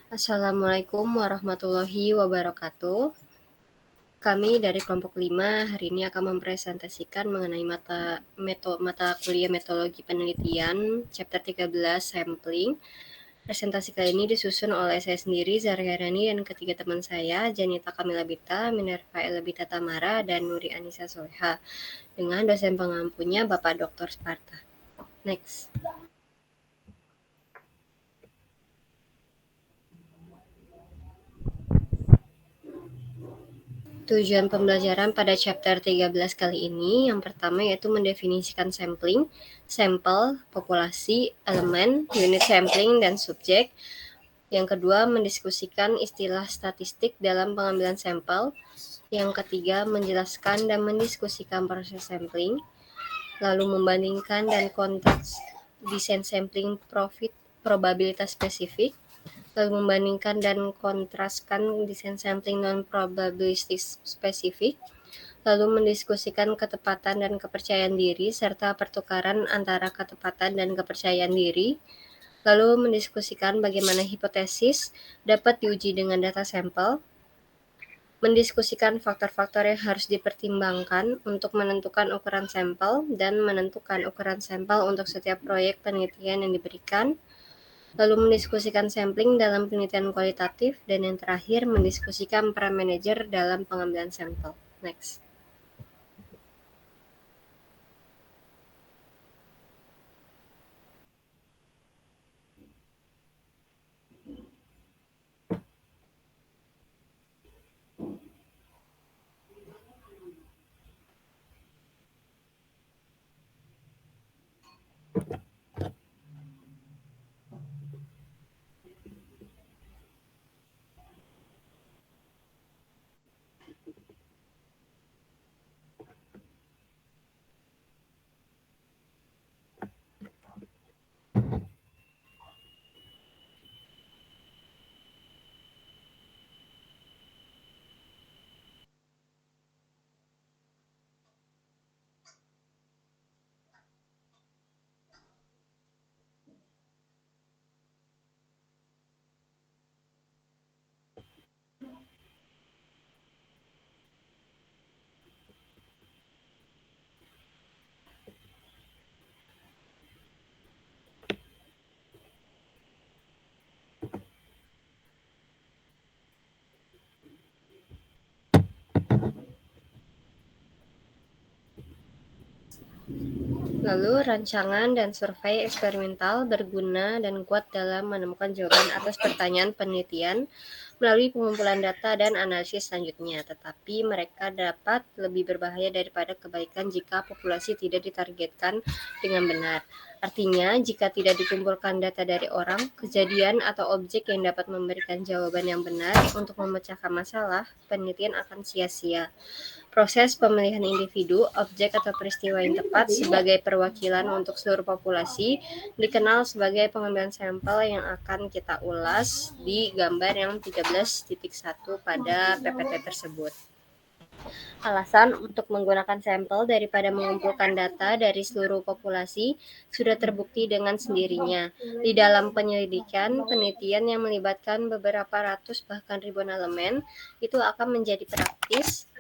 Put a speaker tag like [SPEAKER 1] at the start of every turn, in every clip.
[SPEAKER 1] Assalamualaikum warahmatullahi wabarakatuh. Kami dari kelompok 5 hari ini akan mempresentasikan mengenai mata kuliah metodologi penelitian chapter 13 sampling. Presentasi kali ini disusun oleh saya sendiri, Zargarani, dan ketiga teman saya, Janita Kamila Bita, Minerva Elbita Tamara, dan Nuri Anissa Soleha, dengan dosen pengampunya Bapak Dr. Sparta. Next. Tujuan pembelajaran pada chapter 13 kali ini yang pertama yaitu mendefinisikan sampling, sampel, populasi, elemen, unit sampling, dan subjek. Yang kedua, mendiskusikan istilah statistik dalam pengambilan sampel. Yang ketiga, menjelaskan dan mendiskusikan proses sampling. Lalu membandingkan dan kontras desain sampling probabilitas spesifik. Lalu membandingkan dan kontraskan desain sampling non-probabilistik spesifik, lalu mendiskusikan ketepatan dan kepercayaan diri, serta pertukaran antara ketepatan dan kepercayaan diri, lalu mendiskusikan bagaimana hipotesis dapat diuji dengan data sampel, mendiskusikan faktor-faktor yang harus dipertimbangkan untuk menentukan ukuran sampel dan menentukan ukuran sampel untuk setiap proyek penelitian yang diberikan, lalu mendiskusikan sampling dalam penelitian kualitatif, dan yang terakhir mendiskusikan peran manajer dalam pengambilan sampel. Next. Lalu, rancangan dan survei eksperimental berguna dan kuat dalam menemukan jawaban atas pertanyaan penelitian melalui pengumpulan data dan analisis selanjutnya, tetapi mereka dapat lebih berbahaya daripada kebaikan jika populasi tidak ditargetkan dengan benar. Artinya, jika tidak dikumpulkan data dari orang, kejadian, atau objek yang dapat memberikan jawaban yang benar untuk memecahkan masalah, penelitian akan sia-sia. Proses pemilihan individu, objek, atau peristiwa yang tepat sebagai perwakilan untuk seluruh populasi dikenal sebagai pengambilan sampel yang akan kita ulas di gambar yang 13.1 pada PPT tersebut. Alasan untuk menggunakan sampel daripada mengumpulkan data dari seluruh populasi sudah terbukti dengan sendirinya. Di dalam penyelidikan, penelitian yang melibatkan beberapa ratus bahkan ribuan elemen itu akan menjadi praktis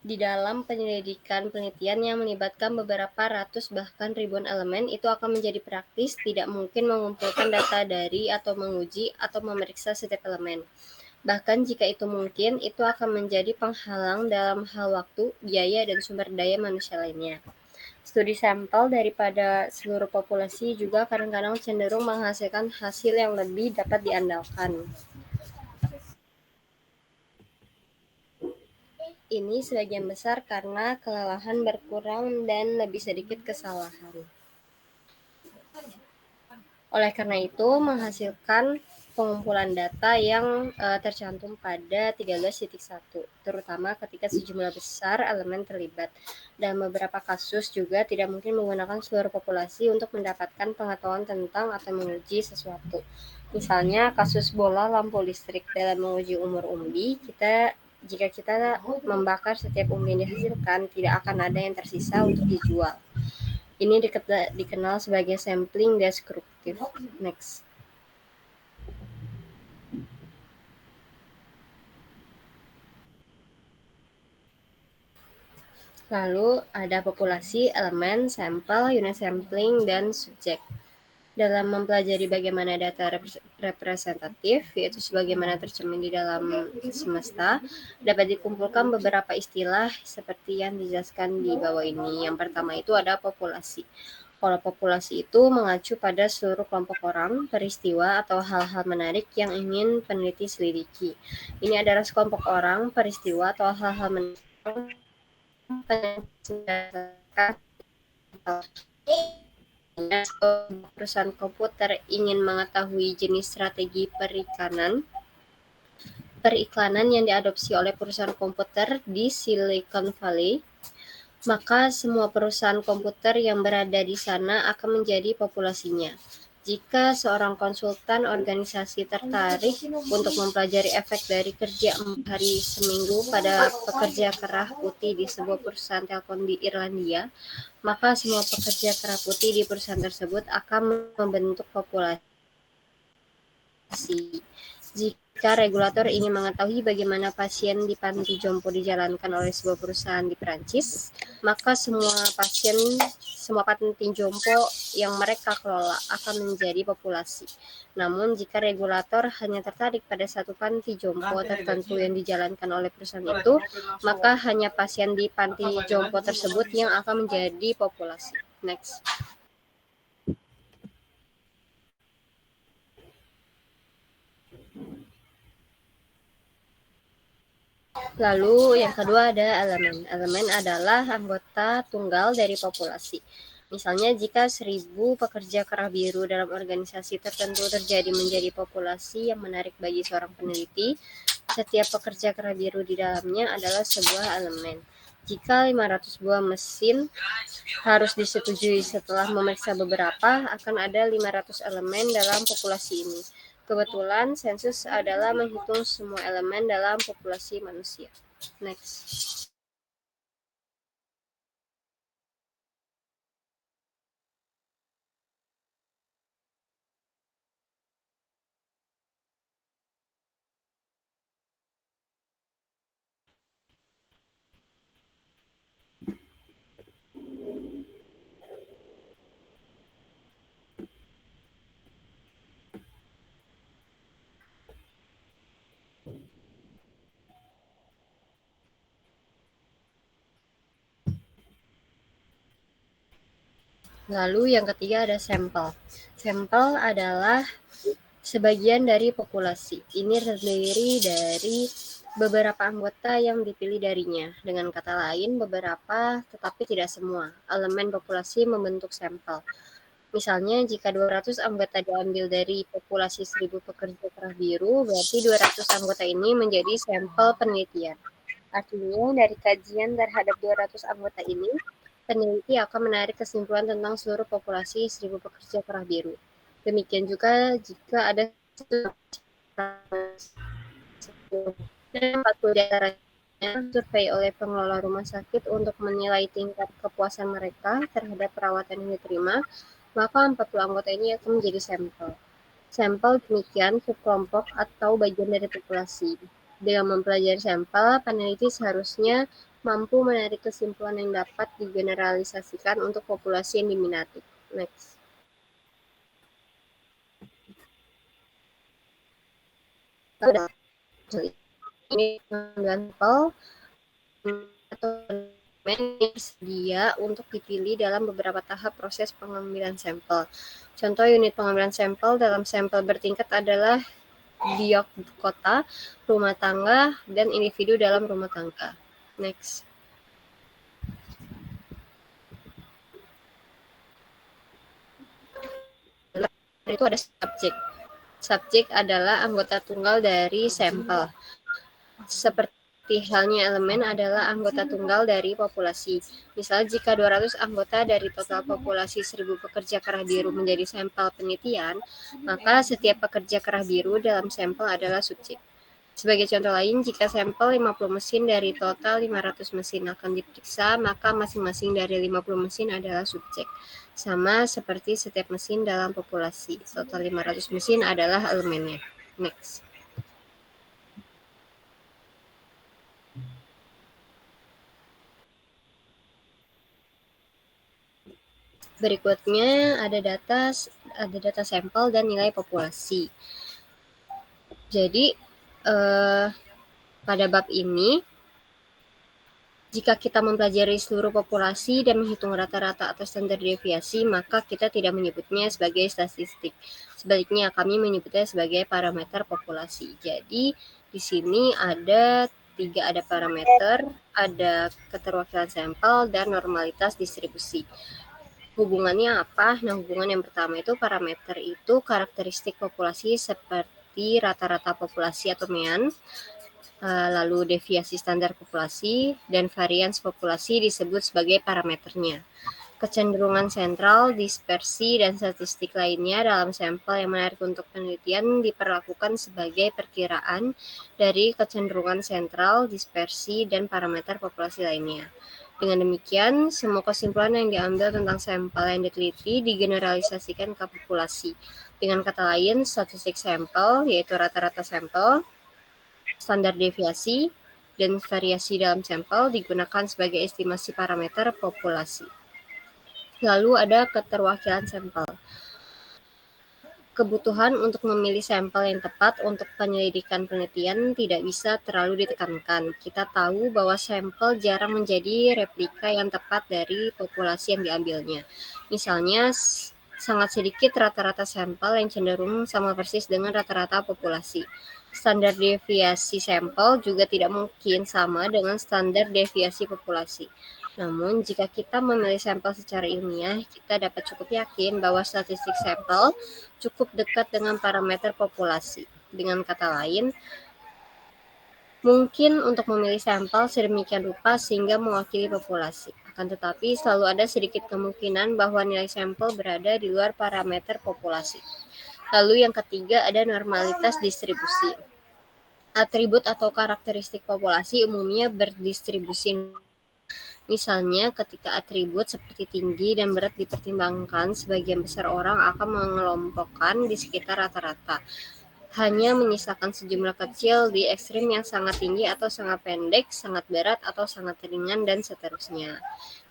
[SPEAKER 1] Di dalam penyelidikan penelitian yang melibatkan beberapa ratus bahkan ribuan elemen, itu akan menjadi praktis, tidak mungkin mengumpulkan data dari atau menguji atau memeriksa setiap elemen. Bahkan jika itu mungkin, itu akan menjadi penghalang dalam hal waktu, biaya, dan sumber daya manusia lainnya. Studi sampel daripada seluruh populasi juga kadang-kadang cenderung menghasilkan hasil yang lebih dapat diandalkan. Ini sebagian besar karena kelelahan berkurang dan lebih sedikit kesalahan. Oleh karena itu, menghasilkan pengumpulan data yang tercantum pada 13.1, terutama ketika sejumlah besar elemen terlibat. Dan beberapa kasus juga tidak mungkin menggunakan seluruh populasi untuk mendapatkan pengetahuan tentang atau menguji sesuatu. Misalnya, kasus bola lampu listrik. Dalam menguji umur umbi, jika kita membakar setiap umbi yang dihasilkan, tidak akan ada yang tersisa untuk dijual. Ini dikenal sebagai sampling deskriptif. Next. Lalu ada populasi, elemen, sampel, unit sampling, dan subjek. Dalam mempelajari bagaimana data representatif, yaitu sebagaimana tercermin di dalam semesta, dapat dikumpulkan beberapa istilah seperti yang dijelaskan di bawah ini. Yang pertama itu ada populasi. Kalau populasi itu mengacu pada seluruh kelompok orang, peristiwa, atau hal-hal menarik yang ingin peneliti selidiki. Ini adalah sekelompok orang, peristiwa, atau hal-hal menarik perusahaan komputer ingin mengetahui jenis strategi periklanan yang diadopsi oleh perusahaan komputer di Silicon Valley, maka semua perusahaan komputer yang berada di sana akan menjadi populasinya. Jika seorang konsultan organisasi tertarik untuk mempelajari efek dari kerja 4 hari seminggu pada pekerja kerah putih di sebuah perusahaan telepon di Irlandia, maka semua pekerja kerah putih di perusahaan tersebut akan membentuk populasi. Jika regulator ingin mengetahui bagaimana pasien di panti jompo dijalankan oleh sebuah perusahaan di Perancis, maka semua panti jompo yang mereka kelola akan menjadi populasi. Namun, jika regulator hanya tertarik pada satu panti jompo tertentu yang dijalankan oleh perusahaan itu, maka hanya pasien di panti jompo tersebut yang akan menjadi populasi. Next. Lalu yang kedua ada elemen. Elemen adalah anggota tunggal dari populasi. Misalnya jika 1000 pekerja kerah biru dalam organisasi tertentu terjadi menjadi populasi yang menarik bagi seorang peneliti, setiap pekerja kerah biru di dalamnya adalah sebuah elemen. Jika 500 buah mesin harus disetujui setelah memeriksa beberapa, akan ada 500 elemen dalam populasi ini. Kebetulan, sensus adalah menghitung semua elemen dalam populasi manusia. Next. Lalu yang ketiga ada sampel. Sampel adalah sebagian dari populasi. Ini terdiri dari beberapa anggota yang dipilih darinya. Dengan kata lain, beberapa tetapi tidak semua. Elemen populasi membentuk sampel. Misalnya, jika 200 anggota diambil dari populasi 1000 pekerja kerah biru, berarti 200 anggota ini menjadi sampel penelitian. Artinya, dari kajian terhadap 200 anggota ini, peneliti akan menarik kesimpulan tentang seluruh populasi 1000 pekerja kerah biru. Demikian juga jika ada 40 diantaranya survei oleh pengelola rumah sakit untuk menilai tingkat kepuasan mereka terhadap perawatan yang diterima, maka 40 anggota ini akan menjadi sampel. Sampel demikian subkelompok atau bagian dari populasi. Dengan mempelajari sampel, peneliti seharusnya mampu menarik kesimpulan yang dapat digeneralisasikan untuk populasi yang diminati. Next. Ini sampel atau yang tersedia untuk dipilih dalam beberapa tahap proses pengambilan sampel. Contoh unit pengambilan sampel dalam sampel bertingkat adalah biokota, rumah tangga, dan individu dalam rumah tangga. Next. Itu ada subjek. Subjek adalah anggota tunggal dari sampel. Seperti halnya elemen adalah anggota tunggal dari populasi. Misal jika 200 anggota dari total populasi 1000 pekerja kerah biru menjadi sampel penelitian, maka setiap pekerja kerah biru dalam sampel adalah subjek. Sebagai contoh lain, jika sampel 50 mesin dari total 500 mesin akan diperiksa, maka masing-masing dari 50 mesin adalah subjek. Sama seperti setiap mesin dalam populasi. Total 500 mesin adalah elemennya. Next. Berikutnya ada data sampel dan nilai populasi. Jadi pada bab ini, jika kita mempelajari seluruh populasi dan menghitung rata-rata atau standar deviasi, maka kita tidak menyebutnya sebagai statistik. Sebaliknya, kami menyebutnya sebagai parameter populasi. Jadi, di sini ada parameter, ada keterwakilan sampel, dan normalitas distribusi. Hubungannya apa? Nah, hubungan yang pertama itu parameter itu karakteristik populasi seperti rata-rata populasi atau mean, lalu deviasi standar populasi, dan varians populasi disebut sebagai parameternya. Kecenderungan sentral, dispersi, dan statistik lainnya dalam sampel yang menarik untuk penelitian diperlakukan sebagai perkiraan dari kecenderungan sentral, dispersi, dan parameter populasi lainnya. Dengan demikian, semua kesimpulan yang diambil tentang sampel yang diteliti digeneralisasikan ke populasi. Dengan kata lain, statistik sampel, yaitu rata-rata sampel, standar deviasi, dan variasi dalam sampel digunakan sebagai estimasi parameter populasi. Lalu ada keterwakilan sampel. Kebutuhan untuk memilih sampel yang tepat untuk penyelidikan penelitian tidak bisa terlalu ditekankan. Kita tahu bahwa sampel jarang menjadi replika yang tepat dari populasi yang diambilnya. Misalnya, sangat sedikit rata-rata sampel yang cenderung sama persis dengan rata-rata populasi. Standar deviasi sampel juga tidak mungkin sama dengan standar deviasi populasi. Namun, jika kita memilih sampel secara ilmiah, kita dapat cukup yakin bahwa statistik sampel cukup dekat dengan parameter populasi. Dengan kata lain, mungkin untuk memilih sampel sedemikian rupa sehingga mewakili populasi. Akan tetapi, selalu ada sedikit kemungkinan bahwa nilai sampel berada di luar parameter populasi. Lalu yang ketiga ada normalitas distribusi. Atribut atau karakteristik populasi umumnya berdistribusi. Misalnya, ketika atribut seperti tinggi dan berat dipertimbangkan, sebagian besar orang akan mengelompokkan di sekitar rata-rata. Hanya menyisakan sejumlah kecil di ekstrim yang sangat tinggi atau sangat pendek, sangat berat atau sangat ringan, dan seterusnya.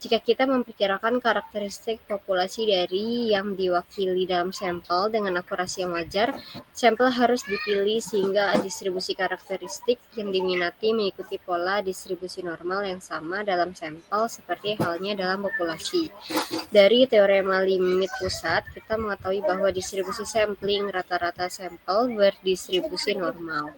[SPEAKER 1] Jika kita memperkirakan karakteristik populasi dari yang diwakili dalam sampel dengan akurasi yang wajar, sampel harus dipilih sehingga distribusi karakteristik yang diminati mengikuti pola distribusi normal yang sama dalam sampel seperti halnya dalam populasi. Dari teorema limit pusat, kita mengetahui bahwa distribusi sampling rata-rata sampel berdistribusi normal.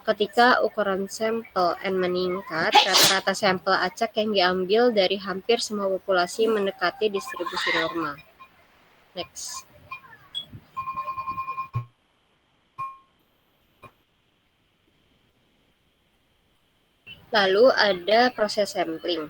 [SPEAKER 1] Ketika ukuran sampel N meningkat, rata-rata sampel acak yang diambil dari hampir semua populasi mendekati distribusi normal. Next. Lalu ada proses sampling.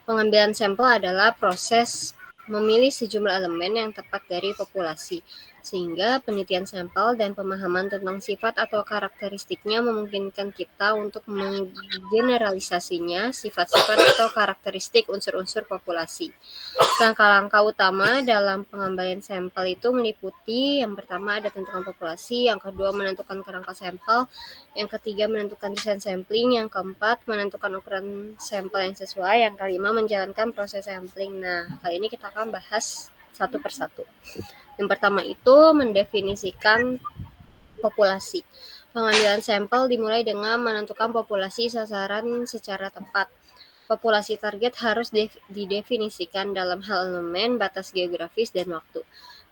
[SPEAKER 1] Pengambilan sampel adalah proses memilih sejumlah elemen yang tepat dari populasi, sehingga penelitian sampel dan pemahaman tentang sifat atau karakteristiknya memungkinkan kita untuk menggeneralisasinya sifat-sifat atau karakteristik unsur-unsur populasi. Langkah-langkah utama dalam pengambilan sampel itu meliputi yang pertama ada tentukan populasi, yang kedua menentukan kerangka sampel, yang ketiga menentukan desain sampling, yang keempat menentukan ukuran sampel yang sesuai, yang kelima menjalankan proses sampling. Nah, kali ini kita akan bahas satu persatu. Yang pertama itu mendefinisikan populasi. Pengambilan sampel dimulai dengan menentukan populasi sasaran secara tepat. Populasi target harus didefinisikan dalam hal elemen, batas geografis, dan waktu.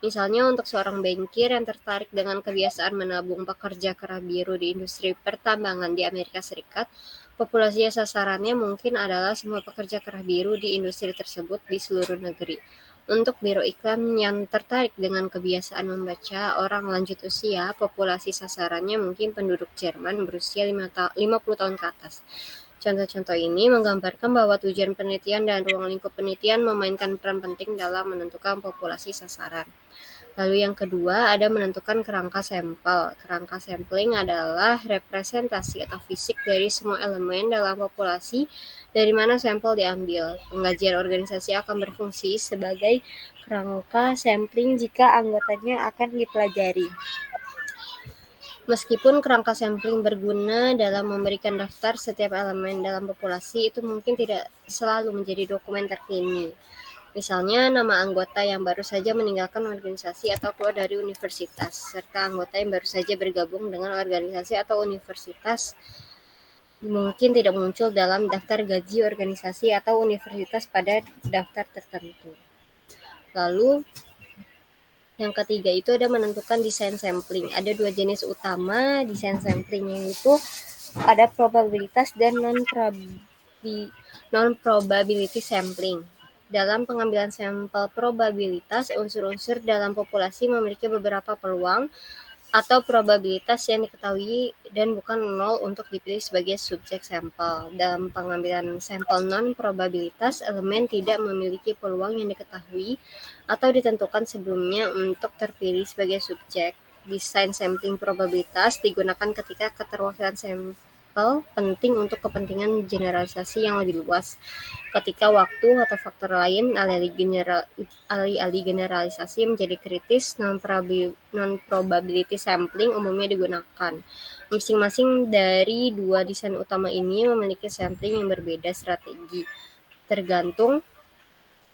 [SPEAKER 1] Misalnya untuk seorang bankir yang tertarik dengan kebiasaan menabung pekerja kerah biru di industri pertambangan di Amerika Serikat, populasi sasarannya mungkin adalah semua pekerja kerah biru di industri tersebut di seluruh negeri. Untuk biro iklan yang tertarik dengan kebiasaan membaca orang lanjut usia, populasi sasarannya mungkin penduduk Jerman berusia 50 tahun ke atas. Contoh-contoh ini menggambarkan bahwa tujuan penelitian dan ruang lingkup penelitian memainkan peran penting dalam menentukan populasi sasaran. Lalu yang kedua ada menentukan kerangka sampel. Kerangka sampling adalah representasi atau fisik dari semua elemen dalam populasi dari mana sampel diambil. Pengajian organisasi akan berfungsi sebagai kerangka sampling jika anggotanya akan dipelajari. Meskipun kerangka sampling berguna dalam memberikan daftar setiap elemen dalam populasi, itu mungkin tidak selalu menjadi dokumen terkini. Misalnya nama anggota yang baru saja meninggalkan organisasi atau keluar dari universitas, serta anggota yang baru saja bergabung dengan organisasi atau universitas mungkin tidak muncul dalam daftar gaji organisasi atau universitas pada daftar tertentu. Lalu yang ketiga itu ada menentukan desain sampling. Ada dua jenis utama desain sampling, yaitu ada probabilitas dan non-probability sampling. Dalam pengambilan sampel probabilitas, unsur-unsur dalam populasi memiliki beberapa peluang atau probabilitas yang diketahui dan bukan nol untuk dipilih sebagai subjek sampel. Dalam pengambilan sampel non-probabilitas, elemen tidak memiliki peluang yang diketahui atau ditentukan sebelumnya untuk terpilih sebagai subjek. Desain sampling probabilitas digunakan ketika keterwakilan sampel penting untuk kepentingan generalisasi yang lebih luas. Ketika waktu atau faktor lain alih-alih generalisasi menjadi kritis, non-probability sampling umumnya digunakan. Masing-masing dari dua desain utama ini memiliki sampling yang berbeda strategi, tergantung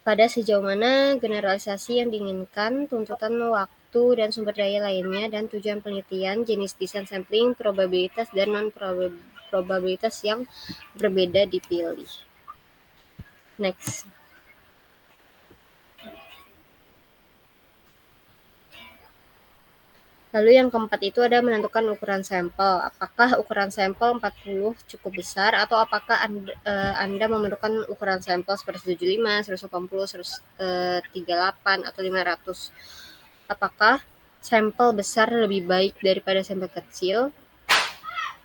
[SPEAKER 1] pada sejauh mana generalisasi yang diinginkan, tuntutan waktu dan sumber daya lainnya, dan tujuan penelitian, jenis desain sampling, probabilitas, dan non-probabilitas yang berbeda dipilih. Next. Lalu yang keempat itu ada menentukan ukuran sampel. Apakah ukuran sampel 40 cukup besar atau apakah Anda memerlukan ukuran sampel seperti 75, 180, 138 atau 500? Apakah sampel besar lebih baik daripada sampel kecil?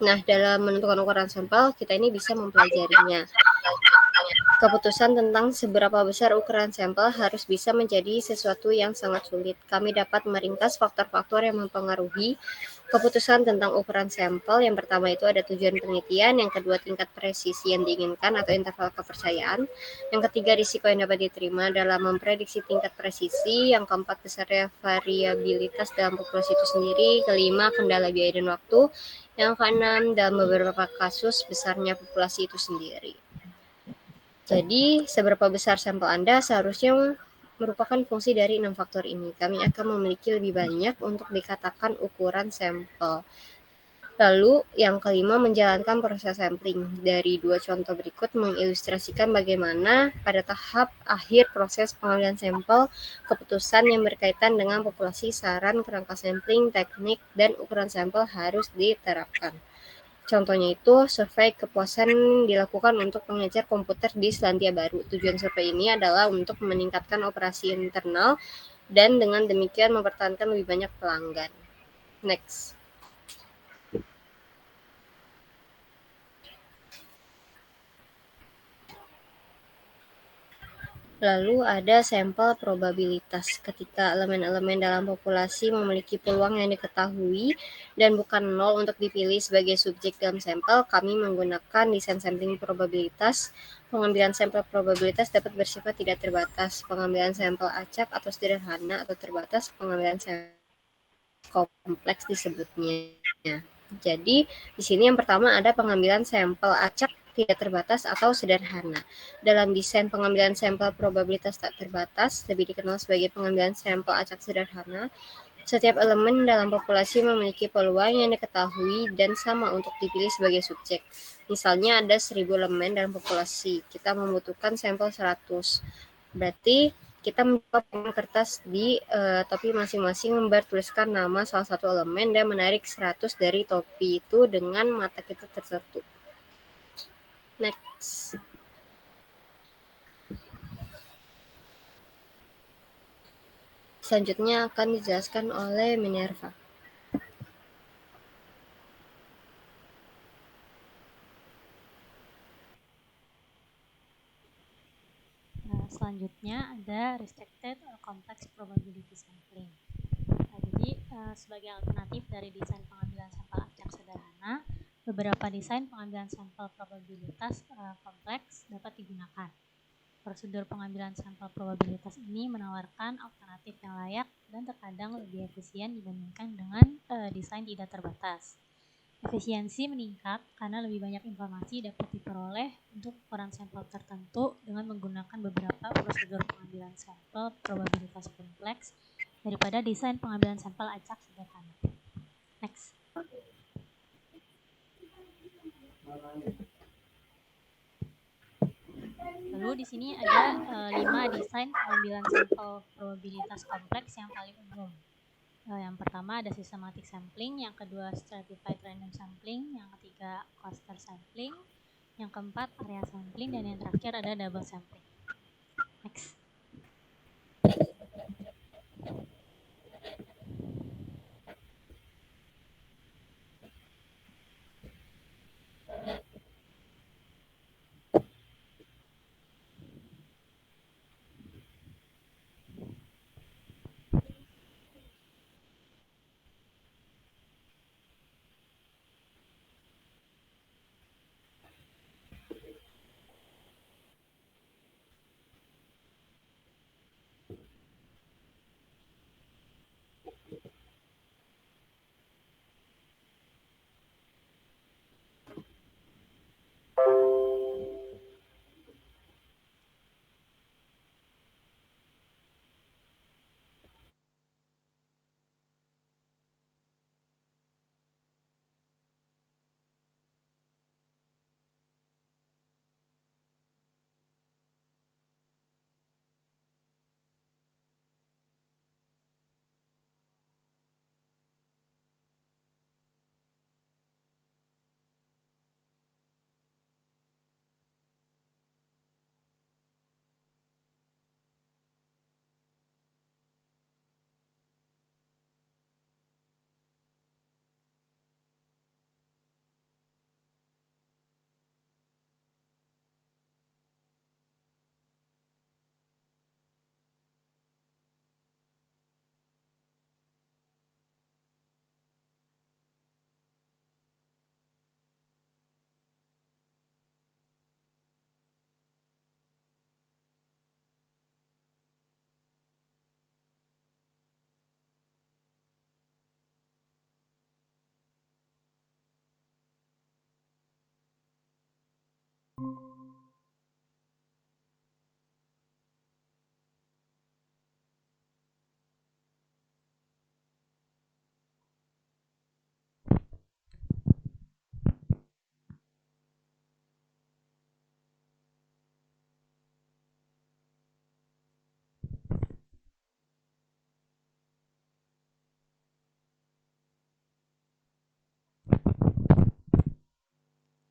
[SPEAKER 1] Nah, dalam menentukan ukuran sampel, kita ini bisa mempelajarinya. Keputusan tentang seberapa besar ukuran sampel harus bisa menjadi sesuatu yang sangat sulit. Kami dapat meringkas faktor-faktor yang mempengaruhi keputusan tentang ukuran sampel. Yang pertama itu ada tujuan penelitian, yang kedua tingkat presisi yang diinginkan atau interval kepercayaan, yang ketiga risiko yang dapat diterima dalam memprediksi tingkat presisi, yang keempat besarnya variabilitas dalam populasi itu sendiri, kelima kendala biaya dan waktu, yang keenam dalam beberapa kasus besarnya populasi itu sendiri. Jadi, seberapa besar sampel Anda seharusnya merupakan fungsi dari 6 faktor ini. Kami akan memiliki lebih banyak untuk dikatakan ukuran sampel. Lalu, yang kelima, menjalankan proses sampling. Dari dua contoh berikut mengilustrasikan bagaimana pada tahap akhir proses pengambilan sampel, keputusan yang berkaitan dengan populasi, saran, kerangka sampling, teknik, dan ukuran sampel harus diterapkan. Contohnya itu, survei kepuasan dilakukan untuk pengecer komputer di Selandia Baru. Tujuan survei ini adalah untuk meningkatkan operasi internal dan dengan demikian mempertahankan lebih banyak pelanggan. Next. Lalu ada sampel probabilitas. Ketika elemen-elemen dalam populasi memiliki peluang yang diketahui dan bukan nol untuk dipilih sebagai subjek dalam sampel, kami menggunakan desain sampling probabilitas. Pengambilan sampel probabilitas dapat bersifat tidak terbatas. Pengambilan sampel acak atau sederhana atau terbatas. Pengambilan sampel kompleks disebutnya. Jadi, di sini yang pertama ada pengambilan sampel acak tidak terbatas atau sederhana. Dalam desain pengambilan sampel probabilitas tak terbatas, lebih dikenal sebagai pengambilan sampel acak sederhana, setiap elemen dalam populasi memiliki peluang yang diketahui dan sama untuk dipilih sebagai subjek. Misalnya ada 1000 elemen dalam populasi, kita membutuhkan sampel 100. Berarti kita membuka kertas di topi masing-masing, bertuliskan nama salah satu elemen dan menarik 100 dari topi itu dengan mata kita tertutup. Next. Selanjutnya akan dijelaskan oleh Minerva.
[SPEAKER 2] Selanjutnya ada restricted or complex probability sampling. sebagai alternatif dari desain pengambilan sampel acak sederhana, beberapa desain pengambilan sampel probabilitas kompleks dapat digunakan. Prosedur pengambilan sampel probabilitas ini menawarkan alternatif yang layak dan terkadang lebih efisien dibandingkan dengan desain tidak terbatas. Efisiensi meningkat karena lebih banyak informasi dapat diperoleh untuk ukuran sampel tertentu dengan menggunakan beberapa prosedur pengambilan sampel probabilitas kompleks daripada desain pengambilan sampel acak sederhana. Next. Lalu di sini ada 5 desain pengambilan sampel probabilitas kompleks yang paling umum. Yang pertama ada systematic sampling, yang kedua stratified random sampling, yang ketiga cluster sampling, yang keempat area sampling, dan yang terakhir ada double sampling. Next.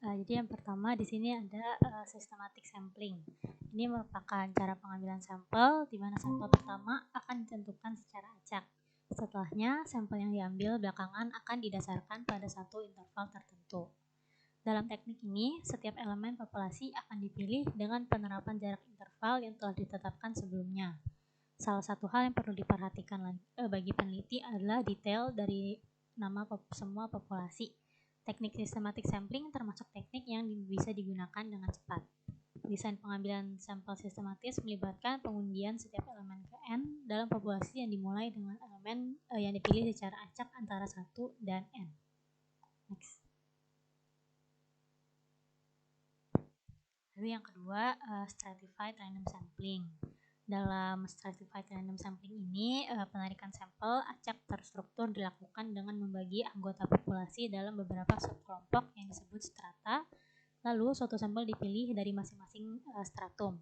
[SPEAKER 2] Jadi yang pertama di sini ada systematic sampling. Ini merupakan cara pengambilan sampel di mana sampel pertama akan ditentukan secara acak. Setelahnya, sampel yang diambil belakangan akan didasarkan pada satu interval tertentu. Dalam teknik ini, setiap elemen populasi akan dipilih dengan penerapan jarak interval yang telah ditetapkan sebelumnya. Salah satu hal yang perlu diperhatikan bagi peneliti adalah detail dari nama semua populasi. Teknik systematic sampling termasuk teknik yang bisa digunakan dengan cepat. Desain pengambilan sampel sistematis melibatkan pengundian setiap elemen ke N dalam populasi yang dimulai dengan elemen yang dipilih secara acak antara 1 dan N. Next. Lalu yang kedua, stratified random sampling. Dalam stratified random sampling ini, penarikan sampel acak terstruktur dilakukan dengan membagi anggota populasi dalam beberapa subkelompok yang disebut strata, lalu suatu sampel dipilih dari masing-masing stratum.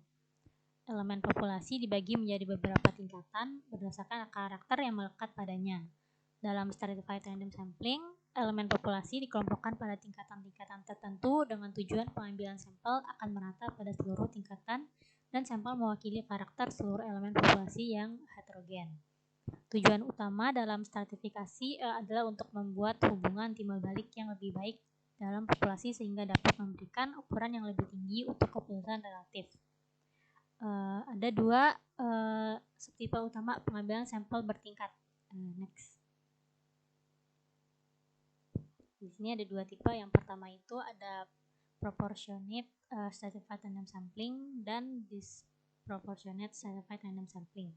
[SPEAKER 2] Elemen populasi dibagi menjadi beberapa tingkatan berdasarkan karakter yang melekat padanya. Dalam stratified random sampling, elemen populasi dikelompokkan pada tingkatan-tingkatan tertentu dengan tujuan pengambilan sampel akan merata pada seluruh tingkatan dan sampel mewakili karakter seluruh elemen populasi yang heterogen. Tujuan utama dalam stratifikasi adalah untuk membuat hubungan timbal balik yang lebih baik dalam populasi sehingga dapat memberikan ukuran yang lebih tinggi untuk keputusan relatif. Ada dua subtipe utama pengambilan sampel bertingkat. Next. Di sini ada dua tipe. Yang pertama itu ada proportionate stratified random sampling dan disproportionate stratified random sampling.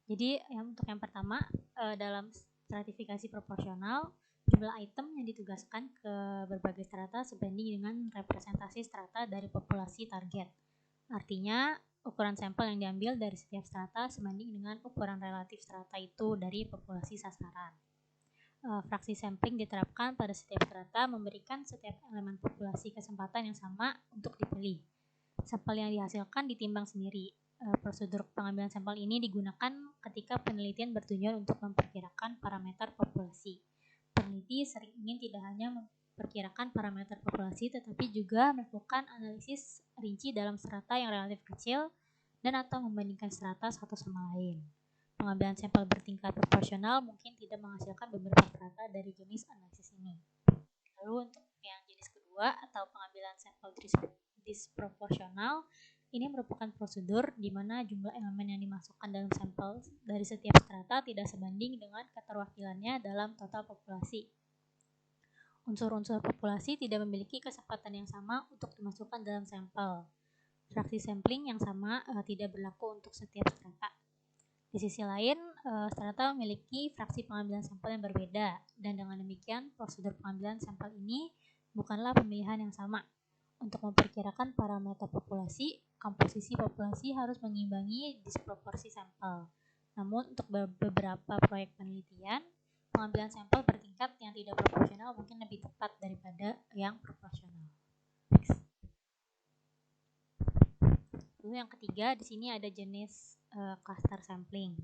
[SPEAKER 2] Jadi untuk yang pertama, dalam stratifikasi proporsional, jumlah item yang ditugaskan ke berbagai strata sebanding dengan representasi strata dari populasi target. Artinya, ukuran sampel yang diambil dari setiap strata sebanding dengan ukuran relatif strata itu dari populasi sasaran. Fraksi sampling diterapkan pada setiap strata memberikan setiap elemen populasi kesempatan yang sama untuk dipilih. Sampel yang dihasilkan ditimbang sendiri. Prosedur pengambilan sampel ini digunakan ketika penelitian bertujuan untuk memperkirakan parameter populasi. Peneliti sering ingin tidak hanya memperkirakan parameter populasi tetapi juga melakukan analisis rinci dalam strata yang relatif kecil dan atau membandingkan strata satu sama lain. Pengambilan sampel bertingkat proporsional mungkin tidak menghasilkan beberapa strata dari jenis analisis ini. Lalu untuk yang jenis kedua atau pengambilan sampel disproporsional, ini merupakan prosedur di mana jumlah elemen yang dimasukkan dalam sampel dari setiap strata tidak sebanding dengan keterwakilannya dalam total populasi. Unsur-unsur populasi tidak memiliki kesempatan yang sama untuk dimasukkan dalam sampel. Fraksi sampling yang sama tidak berlaku untuk setiap strata. Di sisi lain, strata memiliki fraksi pengambilan sampel yang berbeda, dan dengan demikian prosedur pengambilan sampel ini bukanlah pemilihan yang sama. Untuk memperkirakan parameter populasi, komposisi populasi harus mengimbangi disproporsi sampel. Namun untuk beberapa proyek penelitian, pengambilan sampel bertingkat yang tidak proporsional mungkin lebih tepat daripada yang proporsional. Lalu yang ketiga, di sini ada jenis cluster sampling.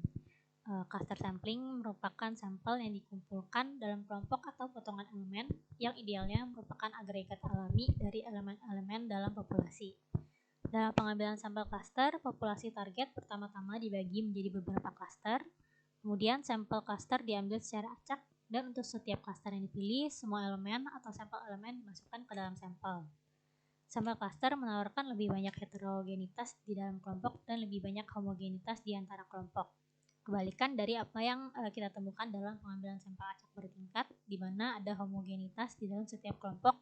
[SPEAKER 2] Cluster sampling merupakan sampel yang dikumpulkan dalam kelompok atau potongan elemen yang idealnya merupakan agregat alami dari elemen-elemen dalam populasi. Dalam pengambilan sampel cluster, populasi target pertama-tama dibagi menjadi beberapa cluster. Kemudian sampel cluster diambil secara acak dan untuk setiap cluster yang dipilih, semua elemen atau sampel elemen dimasukkan ke dalam sampel. Sampel cluster menawarkan lebih banyak heterogenitas di dalam kelompok dan lebih banyak homogenitas di antara kelompok. Kebalikan dari apa yang kita temukan dalam pengambilan sampel acak bertingkat, di mana ada homogenitas di dalam setiap kelompok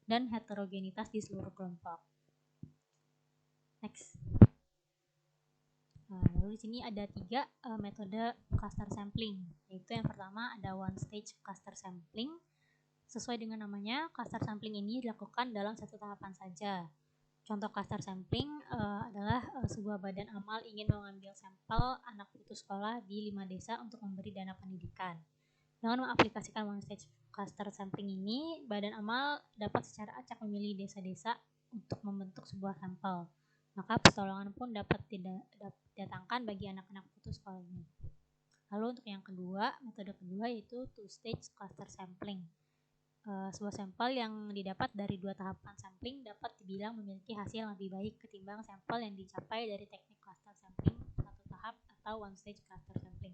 [SPEAKER 2] dan heterogenitas di seluruh kelompok. Next. Lalu di sini ada 3 metode cluster sampling, yaitu yang pertama ada one stage cluster sampling. Sesuai dengan namanya, cluster sampling ini dilakukan dalam satu tahapan saja. Contoh cluster sampling adalah sebuah badan amal ingin mengambil sampel anak putus sekolah di 5 desa untuk memberi dana pendidikan. Dengan mengaplikasikan one stage cluster sampling ini, badan amal dapat secara acak memilih desa-desa untuk membentuk sebuah sampel. Maka pertolongan pun dapat didatangkan bagi anak-anak putus sekolah ini. Lalu untuk yang kedua, metode kedua yaitu two stage cluster sampling. Sebuah sampel yang didapat dari 2 tahapan sampling dapat dibilang memiliki hasil yang lebih baik ketimbang sampel yang dicapai dari teknik cluster sampling satu tahap atau one stage cluster sampling.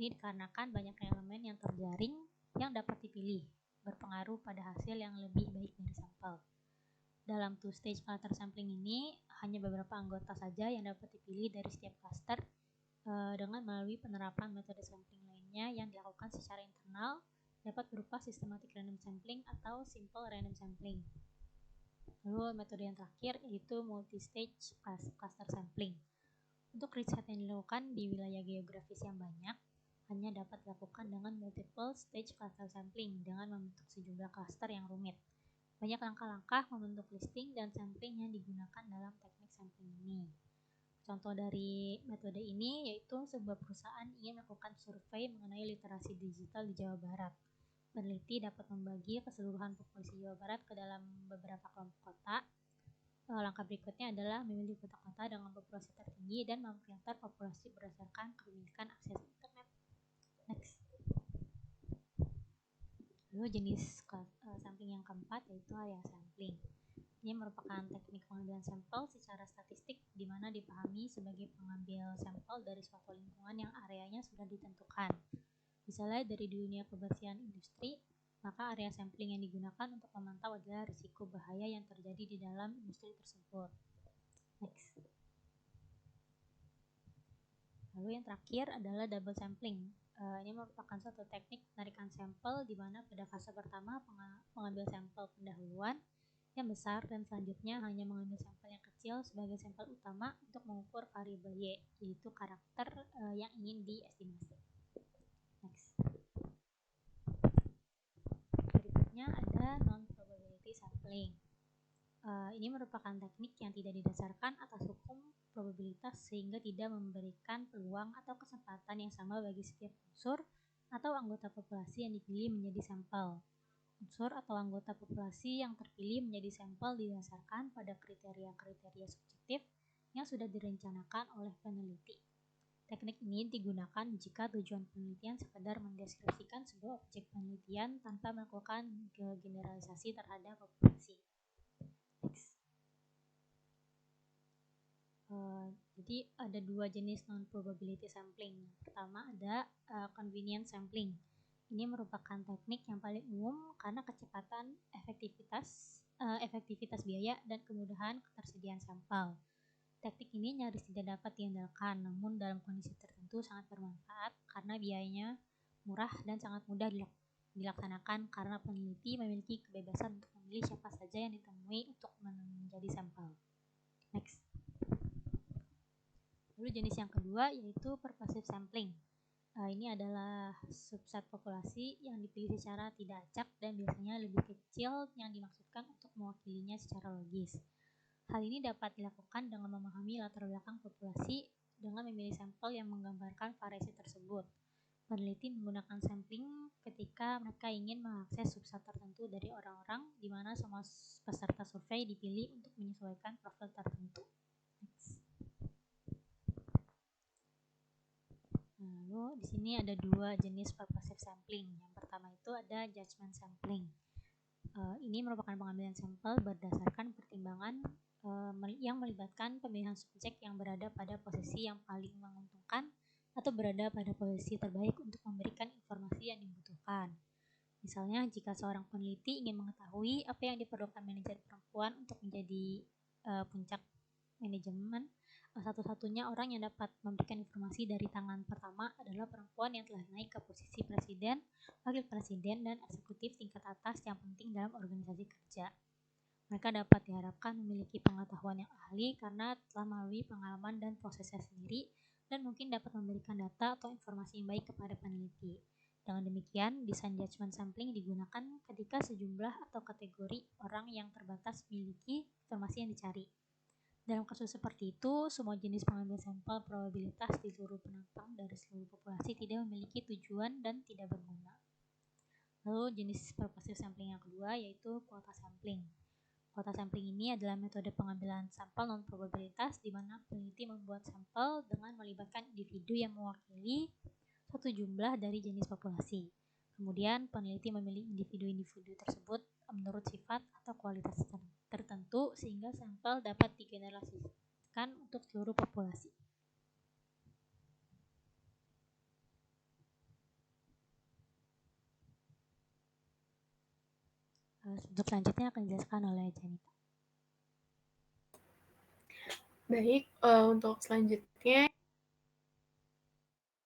[SPEAKER 2] Ini dikarenakan banyak elemen yang terjaring yang dapat dipilih, berpengaruh pada hasil yang lebih baik dari sampel. Dalam two stage cluster sampling ini, hanya beberapa anggota saja yang dapat dipilih dari setiap cluster dengan melalui penerapan metode sampling lainnya yang dilakukan secara internal dapat berupa systematic random sampling atau simple random sampling. Lalu metode yang terakhir yaitu multi-stage cluster sampling. Untuk riset yang dilakukan di wilayah geografis yang banyak, hanya dapat dilakukan dengan multiple stage cluster sampling dengan membentuk sejumlah cluster yang rumit. Banyak langkah-langkah membentuk listing dan sampling yang digunakan dalam teknik sampling ini. Contoh dari metode ini yaitu sebuah perusahaan ingin melakukan survei mengenai literasi digital di Jawa Barat. Peneliti dapat membagi keseluruhan populasi Jawa Barat ke dalam beberapa kelompok kota. Langkah berikutnya adalah memilih kota-kota dengan populasi tertinggi dan memfilter populasi berdasarkan kepemilikan akses internet. Next. Lalu jenis sampling yang keempat yaitu area sampling. Ini merupakan teknik pengambilan sampel secara statistik di mana dipahami sebagai pengambil sampel dari suatu lingkungan yang areanya sudah ditentukan. Misalnya dari dunia kebersihan industri, maka area sampling yang digunakan untuk memantau adalah risiko bahaya yang terjadi di dalam industri tersebut. Next. Lalu yang terakhir adalah double sampling. Ini merupakan suatu teknik penarikan sampel di mana pada fase pertama mengambil sampel pendahuluan yang besar dan selanjutnya hanya mengambil sampel yang kecil sebagai sampel utama untuk mengukur variabel Y, yaitu karakter yang ingin diestimasi. Next. Berikutnya ada non-probability sampling. Ini merupakan teknik yang tidak didasarkan atas hukum probabilitas sehingga tidak memberikan peluang atau kesempatan yang sama bagi setiap unsur atau anggota populasi yang dipilih menjadi sampel. Unsur atau anggota populasi yang terpilih menjadi sampel didasarkan pada kriteria-kriteria subjektif yang sudah direncanakan oleh peneliti. Teknik ini digunakan jika tujuan penelitian sekadar mendeskripsikan sebuah objek penelitian tanpa melakukan generalisasi terhadap populasi. Jadi ada dua jenis non-probability sampling. Yang pertama ada convenience sampling. Ini merupakan teknik yang paling umum karena kecepatan, efektivitas biaya, dan kemudahan ketersediaan sampel. Teknik ini nyaris tidak dapat diandalkan, namun dalam kondisi tertentu sangat bermanfaat karena biayanya murah dan sangat mudah dilaksanakan karena peneliti memiliki kebebasan untuk memilih siapa saja yang ditemui untuk menjadi sampel. Next. Lalu jenis yang kedua yaitu purposive sampling. Ini adalah subset populasi yang dipilih secara tidak acak dan biasanya lebih kecil yang dimaksudkan untuk mewakilinya secara logis. Hal ini dapat dilakukan dengan memahami latar belakang populasi dengan memilih sampel yang menggambarkan variasi tersebut. Peneliti menggunakan sampling ketika mereka ingin mengakses subset tertentu dari orang-orang di mana semua peserta survei dipilih untuk menyesuaikan profil tertentu. Lalu di sini ada dua jenis purposive sampling. Yang pertama itu ada judgment sampling. Ini merupakan pengambilan sampel berdasarkan pertimbangan yang melibatkan pemilihan subjek yang berada pada posisi yang paling menguntungkan atau berada pada posisi terbaik untuk memberikan informasi yang dibutuhkan. Misalnya, jika seorang peneliti ingin mengetahui apa yang diperlukan manajer perempuan untuk menjadi puncak manajemen, satu-satunya orang yang dapat memberikan informasi dari tangan pertama adalah perempuan yang telah naik ke posisi presiden, wakil presiden, dan eksekutif tingkat atas yang penting dalam organisasi kerja. Mereka dapat diharapkan memiliki pengetahuan yang ahli karena telah melalui pengalaman dan prosesnya sendiri dan mungkin dapat memberikan data atau informasi yang baik kepada peneliti. Dengan demikian, desain judgment sampling digunakan ketika sejumlah atau kategori orang yang terbatas memiliki informasi yang dicari. Dalam kasus seperti itu, semua jenis pengambil sampel probabilitas di seluruh penantang dari seluruh populasi tidak memiliki tujuan dan tidak berguna. Lalu jenis purposive sampling yang kedua yaitu kuota sampling. Kuota sampling ini adalah metode pengambilan sampel non-probabilitas di mana peneliti membuat sampel dengan melibatkan individu yang mewakili suatu jumlah dari jenis populasi. Kemudian peneliti memilih individu-individu tersebut menurut sifat atau kualitas tertentu sehingga sampel dapat digeneralisasikan untuk seluruh populasi. Untuk selanjutnya akan dijelaskan oleh Janita.
[SPEAKER 3] Baik, untuk selanjutnya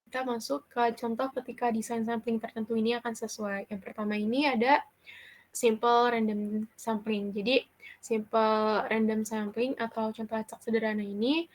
[SPEAKER 3] kita masuk ke contoh ketika desain sampling tertentu ini akan sesuai. Yang pertama ini ada simple random sampling. Jadi simple random sampling atau contoh acak sederhana ini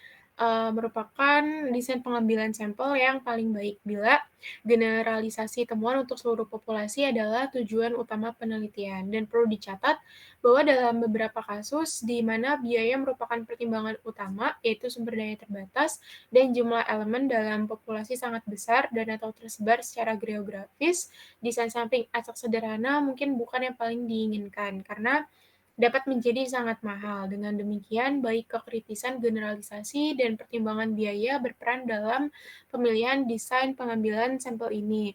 [SPEAKER 3] merupakan desain pengambilan sampel yang paling baik bila generalisasi temuan untuk seluruh populasi adalah tujuan utama penelitian. Dan perlu dicatat bahwa dalam beberapa kasus di mana biaya merupakan pertimbangan utama, yaitu sumber daya terbatas dan jumlah elemen dalam populasi sangat besar dan atau tersebar secara geografis, desain sampling acak sederhana mungkin bukan yang paling diinginkan karena dapat menjadi sangat mahal. Dengan demikian, baik kekritisan generalisasi dan pertimbangan biaya berperan dalam pemilihan desain pengambilan sampel ini.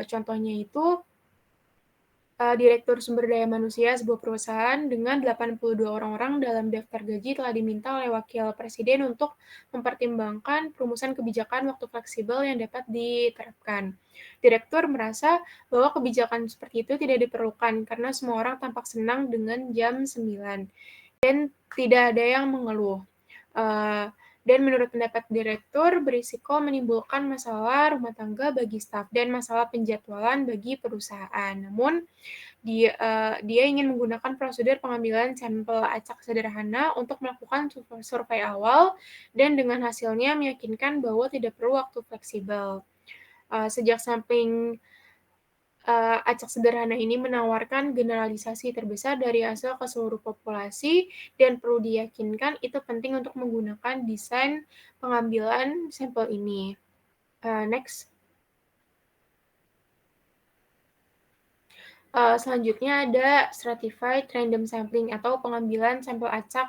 [SPEAKER 3] Contohnya itu, Direktur Sumber Daya Manusia sebuah perusahaan dengan 82 orang-orang dalam daftar gaji telah diminta oleh Wakil Presiden untuk mempertimbangkan perumusan kebijakan waktu fleksibel yang dapat diterapkan. Direktur merasa bahwa kebijakan seperti itu tidak diperlukan karena semua orang tampak senang dengan jam 9 dan tidak ada yang mengeluh. dan menurut pendapat direktur berisiko menimbulkan masalah rumah tangga bagi staf dan masalah penjadwalan bagi perusahaan. Namun, dia ingin menggunakan prosedur pengambilan sampel acak sederhana untuk melakukan survei awal dan dengan hasilnya meyakinkan bahwa tidak perlu waktu fleksibel. Sejak sampling acak sederhana ini menawarkan generalisasi terbesar dari hasil ke seluruh populasi dan perlu diyakinkan itu penting untuk menggunakan desain pengambilan sampel ini. Next. Selanjutnya ada stratified random sampling atau pengambilan sampel acak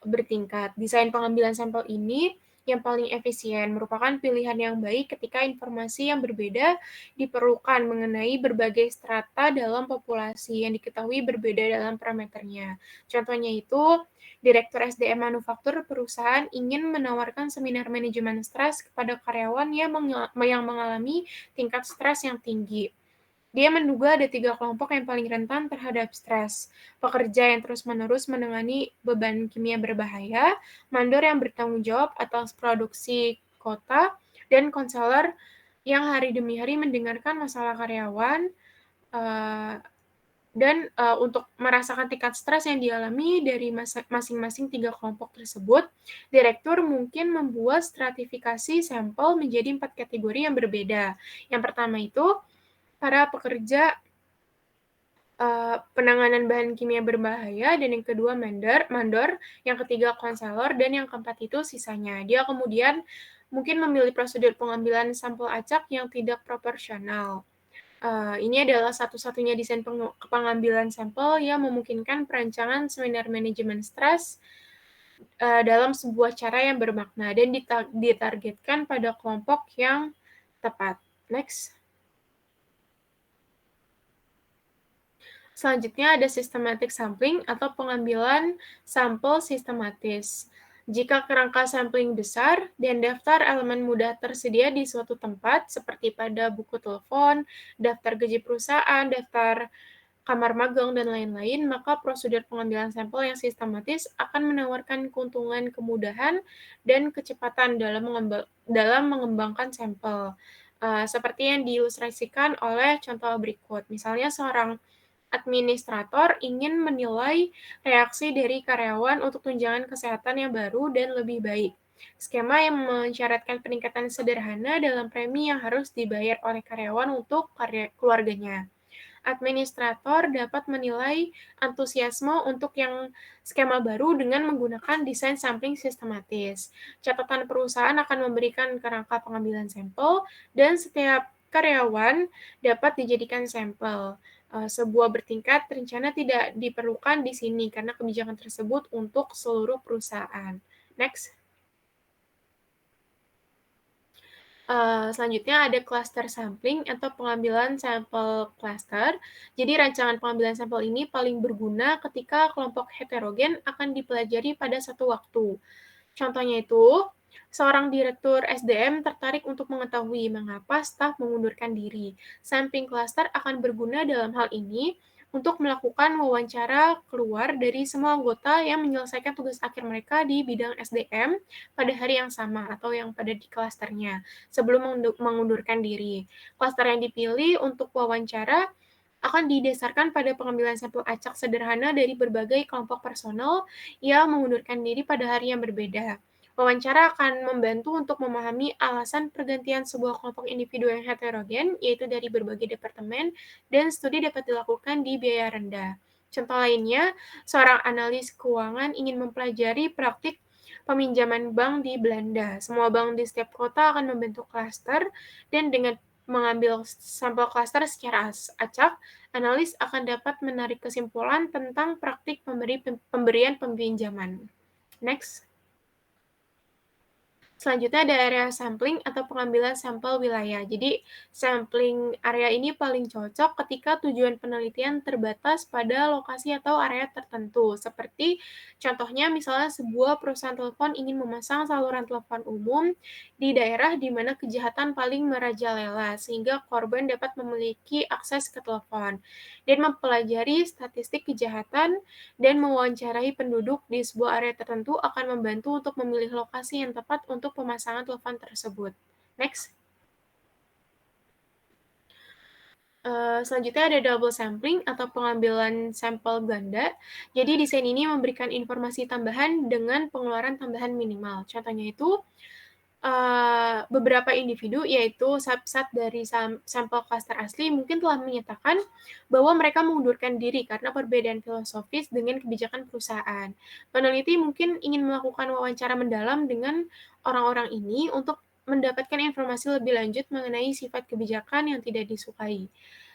[SPEAKER 3] bertingkat. Desain pengambilan sampel ini yang paling efisien merupakan pilihan yang baik ketika informasi yang berbeda diperlukan mengenai berbagai strata dalam populasi yang diketahui berbeda dalam parameternya. Contohnya itu, Direktur SDM Manufaktur perusahaan ingin menawarkan seminar manajemen stres kepada karyawan yang mengalami tingkat stres yang tinggi. Dia menduga ada 3 kelompok yang paling rentan terhadap stres. Pekerja yang terus-menerus menangani beban kimia berbahaya, mandor yang bertanggung jawab atas produksi kota, dan konselor yang hari demi hari mendengarkan masalah karyawan, dan untuk merasakan tingkat stres yang dialami dari masing-masing 3 kelompok tersebut, direktur mungkin membuat stratifikasi sampel menjadi 4 kategori yang berbeda. Yang pertama itu, para pekerja penanganan bahan kimia berbahaya, dan yang kedua mandor, yang ketiga konselor, dan yang keempat itu sisanya. Dia kemudian mungkin memilih prosedur pengambilan sampel acak yang tidak proporsional. Ini adalah satu-satunya desain pengambilan sampel yang memungkinkan perancangan seminar manajemen stres dalam sebuah cara yang bermakna dan ditargetkan pada kelompok yang tepat. Next. Selanjutnya ada systematic sampling atau pengambilan sampel sistematis. Jika kerangka sampling besar dan daftar elemen mudah tersedia di suatu tempat, seperti pada buku telepon, daftar gaji perusahaan, daftar kamar magang, dan lain-lain, maka prosedur pengambilan sampel yang sistematis akan menawarkan keuntungan, kemudahan, dan kecepatan dalam mengembangkan sampel. Seperti yang diilustrasikan oleh contoh berikut. Misalnya seorang administrator ingin menilai reaksi dari karyawan untuk tunjangan kesehatan yang baru dan lebih baik. Skema yang mensyaratkan peningkatan sederhana dalam premi yang harus dibayar oleh karyawan untuk keluarganya. Administrator dapat menilai antusiasme untuk yang skema baru dengan menggunakan desain sampling sistematis. Catatan perusahaan akan memberikan kerangka pengambilan sampel, dan setiap karyawan dapat dijadikan sampel. Sebuah bertingkat rencana tidak diperlukan di sini karena kebijakan tersebut untuk seluruh perusahaan. Next. Selanjutnya ada cluster sampling atau pengambilan sampel cluster. Jadi rancangan pengambilan sampel ini paling berguna ketika kelompok heterogen akan dipelajari pada satu waktu. Contohnya itu, seorang direktur SDM tertarik untuk mengetahui mengapa staf mengundurkan diri. Sampling cluster akan berguna dalam hal ini untuk melakukan wawancara keluar dari semua anggota yang menyelesaikan tugas akhir mereka di bidang SDM pada hari yang sama atau yang pada di klasternya sebelum mengundurkan diri. Klaster yang dipilih untuk wawancara akan didasarkan pada pengambilan sampel acak sederhana dari berbagai kelompok personal yang mengundurkan diri pada hari yang berbeda. Wawancara akan membantu untuk memahami alasan pergantian sebuah kelompok individu yang heterogen, yaitu dari berbagai departemen, dan studi dapat dilakukan di biaya rendah. Contoh lainnya, seorang analis keuangan ingin mempelajari praktik peminjaman bank di Belanda. Semua bank di setiap kota akan membentuk klaster, dan dengan mengambil sampel klaster secara acak, analis akan dapat menarik kesimpulan tentang praktik pemberian peminjaman. Next. Selanjutnya ada area sampling atau pengambilan sampel wilayah. Jadi, sampling area ini paling cocok ketika tujuan penelitian terbatas pada lokasi atau area tertentu. Seperti contohnya misalnya sebuah perusahaan telepon ingin memasang saluran telepon umum di daerah di mana kejahatan paling merajalela, sehingga korban dapat memiliki akses ke telepon. Dan mempelajari statistik kejahatan dan mewawancarai penduduk di sebuah area tertentu akan membantu untuk memilih lokasi yang tepat untuk pemasangan telepon tersebut. Next. Selanjutnya ada double sampling atau pengambilan sampel ganda. Jadi desain ini memberikan informasi tambahan dengan pengeluaran tambahan minimal. Contohnya itu beberapa individu, yaitu subset dari sampel klaster asli, mungkin telah menyatakan bahwa mereka mengundurkan diri karena perbedaan filosofis dengan kebijakan perusahaan. Peneliti mungkin ingin melakukan wawancara mendalam dengan orang-orang ini untuk mendapatkan informasi lebih lanjut mengenai sifat kebijakan yang tidak disukai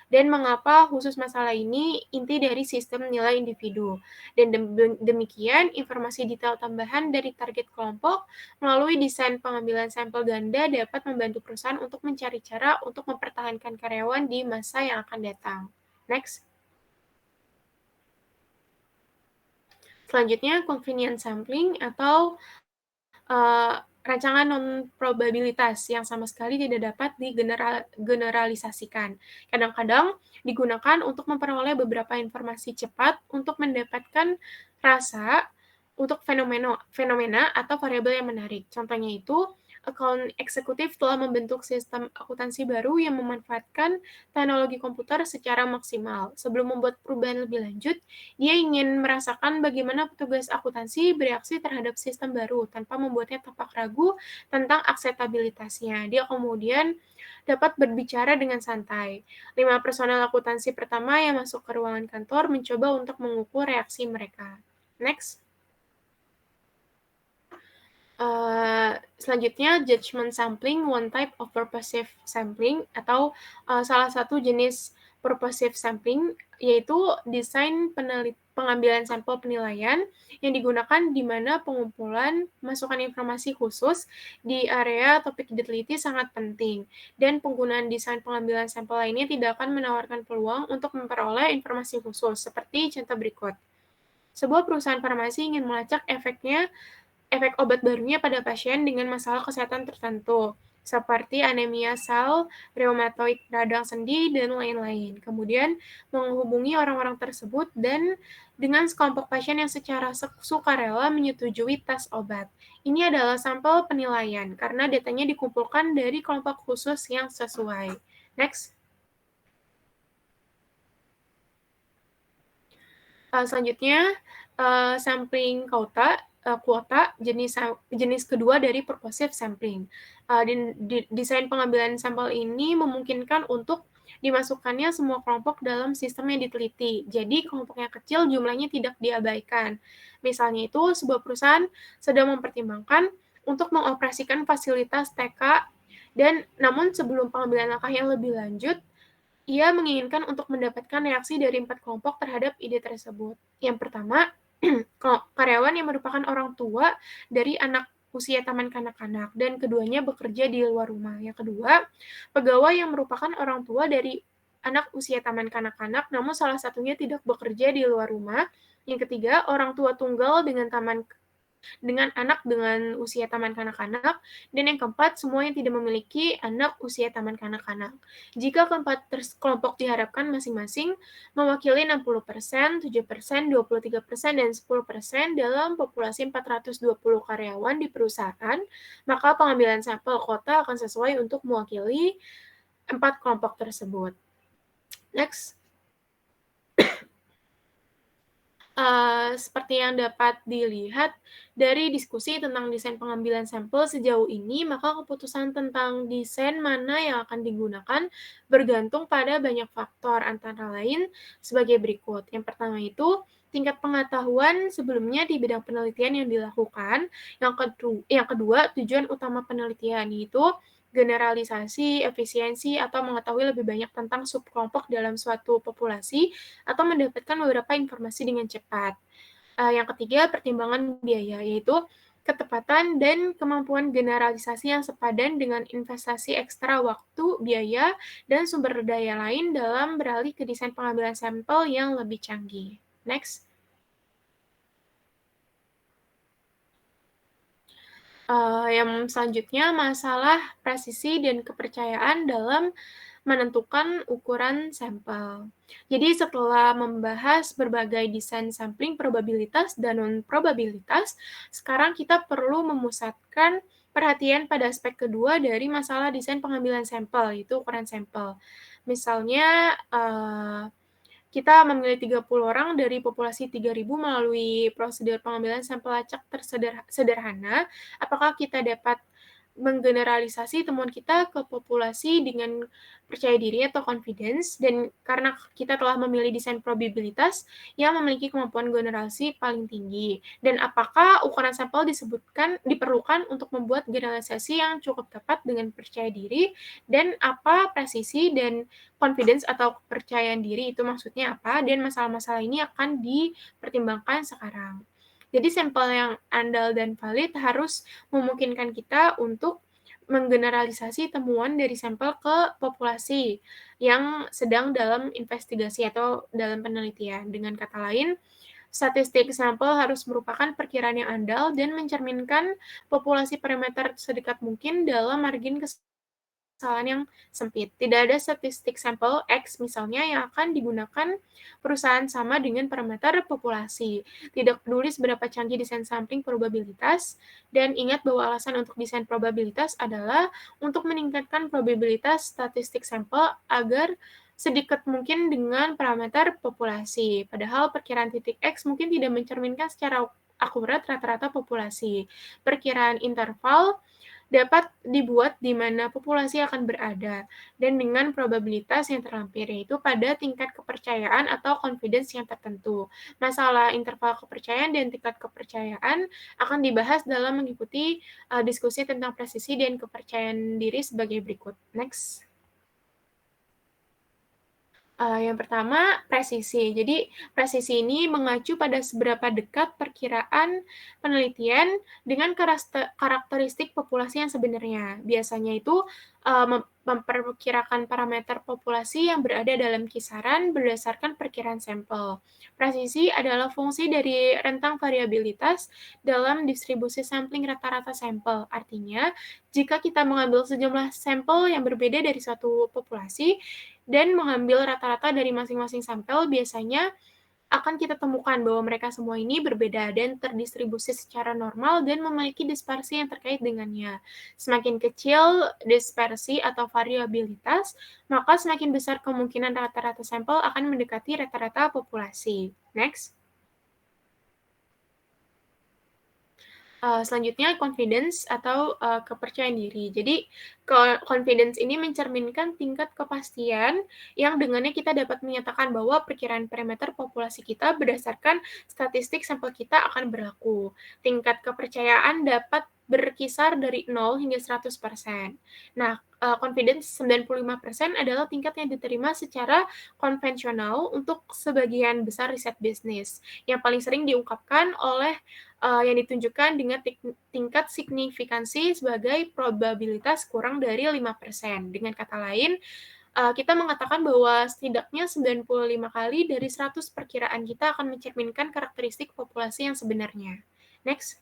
[SPEAKER 3] dan mengapa khusus masalah ini inti dari sistem nilai individu. Dan demikian, informasi detail tambahan dari target kelompok melalui desain pengambilan sampel ganda dapat membantu perusahaan untuk mencari cara untuk mempertahankan karyawan di masa yang akan datang. Next. Selanjutnya, convenience sampling atau rancangan non-probabilitas yang sama sekali tidak dapat digeneralisasikan. Kadang-kadang digunakan untuk memperoleh beberapa informasi cepat untuk mendapatkan rasa untuk fenomena atau variabel yang menarik. Contohnya itu, account eksekutif telah membentuk sistem akuntansi baru yang memanfaatkan teknologi komputer secara maksimal. Sebelum membuat perubahan lebih lanjut, dia ingin merasakan bagaimana petugas akuntansi bereaksi terhadap sistem baru tanpa membuatnya tampak ragu tentang akseptabilitasnya. Dia kemudian dapat berbicara dengan santai. 5 personel akuntansi pertama yang masuk ke ruangan kantor mencoba untuk mengukur reaksi mereka. Next. Selanjutnya, judgment sampling, one type of purposive sampling, atau salah satu jenis purposive sampling, yaitu desain pengambilan sampel penilaian yang digunakan di mana pengumpulan masukan informasi khusus di area topik diteliti sangat penting, dan penggunaan desain pengambilan sampel lainnya tidak akan menawarkan peluang untuk memperoleh informasi khusus, seperti contoh berikut. Sebuah perusahaan farmasi ingin melacak efek obat barunya pada pasien dengan masalah kesehatan tertentu, seperti anemia sel, reumatoid radang sendi, dan lain-lain. Kemudian menghubungi orang-orang tersebut dan dengan sekelompok pasien yang secara sukarela menyetujui tes obat. Ini adalah sampel penilaian karena datanya dikumpulkan dari kelompok khusus yang sesuai. Next. Selanjutnya, sampling kuota jenis kedua dari purposive sampling. Desain pengambilan sampel ini memungkinkan untuk dimasukkannya semua kelompok dalam sistem yang diteliti. Jadi kelompoknya kecil, jumlahnya tidak diabaikan. Misalnya itu, sebuah perusahaan sedang mempertimbangkan untuk mengoperasikan fasilitas TK, dan namun sebelum pengambilan langkah yang lebih lanjut, ia menginginkan untuk mendapatkan reaksi dari 4 kelompok terhadap ide tersebut. Yang pertama, karyawan yang merupakan orang tua dari anak usia taman kanak-kanak, dan keduanya bekerja di luar rumah. Yang kedua, pegawai yang merupakan orang tua dari anak usia taman kanak-kanak, namun salah satunya tidak bekerja di luar rumah. Yang ketiga, orang tua tunggal dengan anak dengan usia taman kanak-kanak, dan yang keempat, semua yang tidak memiliki anak usia taman kanak-kanak. Jika keempat kelompok diharapkan masing-masing mewakili 60%, 7%, 23%, dan 10% dalam populasi 420 karyawan di perusahaan, maka pengambilan sampel kuota akan sesuai untuk mewakili 4 kelompok tersebut. Next. Seperti yang dapat dilihat dari diskusi tentang desain pengambilan sampel sejauh ini, maka keputusan tentang desain mana yang akan digunakan bergantung pada banyak faktor, antara lain sebagai berikut. Yang pertama itu, tingkat pengetahuan sebelumnya di bidang penelitian yang dilakukan. Yang kedua, tujuan utama penelitian, yaitu generalisasi, efisiensi, atau mengetahui lebih banyak tentang subkelompok dalam suatu populasi, atau mendapatkan beberapa informasi dengan cepat. Yang ketiga, pertimbangan biaya, yaitu ketepatan, dan kemampuan generalisasi yang sepadan dengan investasi ekstra waktu, biaya, dan sumber daya lain dalam beralih ke desain pengambilan sampel yang lebih canggih. Next. Yang selanjutnya masalah presisi dan kepercayaan dalam menentukan ukuran sampel. Jadi setelah membahas berbagai desain sampling probabilitas dan non-probabilitas, sekarang kita perlu memusatkan perhatian pada aspek kedua dari masalah desain pengambilan sampel, yaitu ukuran sampel. Misalnya, kita memilih 30 orang dari populasi 3.000 melalui prosedur pengambilan sampel acak sederhana. Apakah kita dapat menggeneralisasi temuan kita ke populasi dengan percaya diri atau confidence, dan karena kita telah memilih desain probabilitas yang memiliki kemampuan generalisasi paling tinggi, dan apakah ukuran sampel diperlukan untuk membuat generalisasi yang cukup tepat dengan percaya diri, dan apa presisi dan confidence atau kepercayaan diri itu maksudnya apa, dan masalah-masalah ini akan dipertimbangkan sekarang. Jadi sampel yang andal dan valid harus memungkinkan kita untuk menggeneralisasi temuan dari sampel ke populasi yang sedang dalam investigasi atau dalam penelitian. Dengan kata lain, statistik sampel harus merupakan perkiraan yang andal dan mencerminkan populasi parameter sedekat mungkin dalam margin kesalahan yang sempit. Tidak ada statistik sampel X misalnya yang akan digunakan perusahaan sama dengan parameter populasi. Tidak peduli seberapa canggih desain sampling probabilitas, dan ingat bahwa alasan untuk desain probabilitas adalah untuk meningkatkan probabilitas statistik sampel agar sedekat mungkin dengan parameter populasi. Padahal perkiraan titik X mungkin tidak mencerminkan secara akurat rata-rata populasi. Perkiraan interval dapat dibuat di mana populasi akan berada, dan dengan probabilitas yang terlampir, yaitu pada tingkat kepercayaan atau confidence yang tertentu. Masalah interval kepercayaan dan tingkat kepercayaan akan dibahas dalam mengikuti diskusi tentang presisi dan kepercayaan diri sebagai berikut. Next. Yang pertama, presisi. Jadi, presisi ini mengacu pada seberapa dekat perkiraan penelitian dengan karakteristik populasi yang sebenarnya. Biasanya itu memperkirakan parameter populasi yang berada dalam kisaran berdasarkan perkiraan sampel. Presisi adalah fungsi dari rentang variabilitas dalam distribusi sampling rata-rata sampel. Artinya, jika kita mengambil sejumlah sampel yang berbeda dari suatu populasi, dan mengambil rata-rata dari masing-masing sampel, biasanya akan kita temukan bahwa mereka semua ini berbeda dan terdistribusi secara normal dan memiliki dispersi yang terkait dengannya. Semakin kecil dispersi atau variabilitas, maka semakin besar kemungkinan rata-rata sampel akan mendekati rata-rata populasi. Next. Selanjutnya confidence atau kepercayaan diri. Jadi confidence ini mencerminkan tingkat kepastian yang dengannya kita dapat menyatakan bahwa perkiraan parameter populasi kita berdasarkan statistik sampel kita akan berlaku. Tingkat kepercayaan dapat berkisar dari 0 hingga 100%. Nah, confidence 95% adalah tingkat yang diterima secara konvensional untuk sebagian besar riset bisnis, yang paling sering diungkapkan oleh yang ditunjukkan dengan tingkat signifikansi sebagai probabilitas kurang dari 5%. Dengan kata lain, kita mengatakan bahwa setidaknya 95 kali dari 100 perkiraan kita akan mencerminkan karakteristik populasi yang sebenarnya. Next.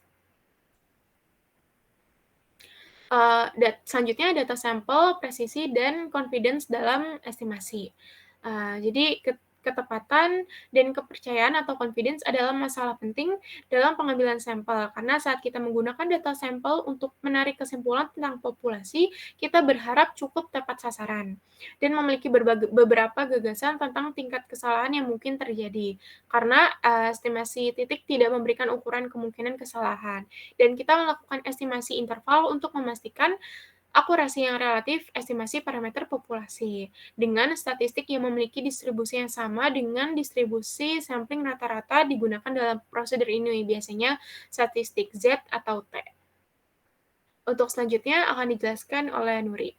[SPEAKER 3] Selanjutnya data sampel, presisi, dan confidence dalam estimasi. Jadi ketepatan dan kepercayaan atau confidence adalah masalah penting dalam pengambilan sampel, karena saat kita menggunakan data sampel untuk menarik kesimpulan tentang populasi, kita berharap cukup tepat sasaran dan memiliki beberapa gagasan tentang tingkat kesalahan yang mungkin terjadi, karena estimasi titik tidak memberikan ukuran kemungkinan kesalahan, dan kita melakukan estimasi interval untuk memastikan akurasi yang relatif estimasi parameter populasi dengan statistik yang memiliki distribusi yang sama dengan distribusi sampling rata-rata digunakan dalam prosedur ini, biasanya statistik Z atau T. Untuk selanjutnya akan dijelaskan oleh Nuri.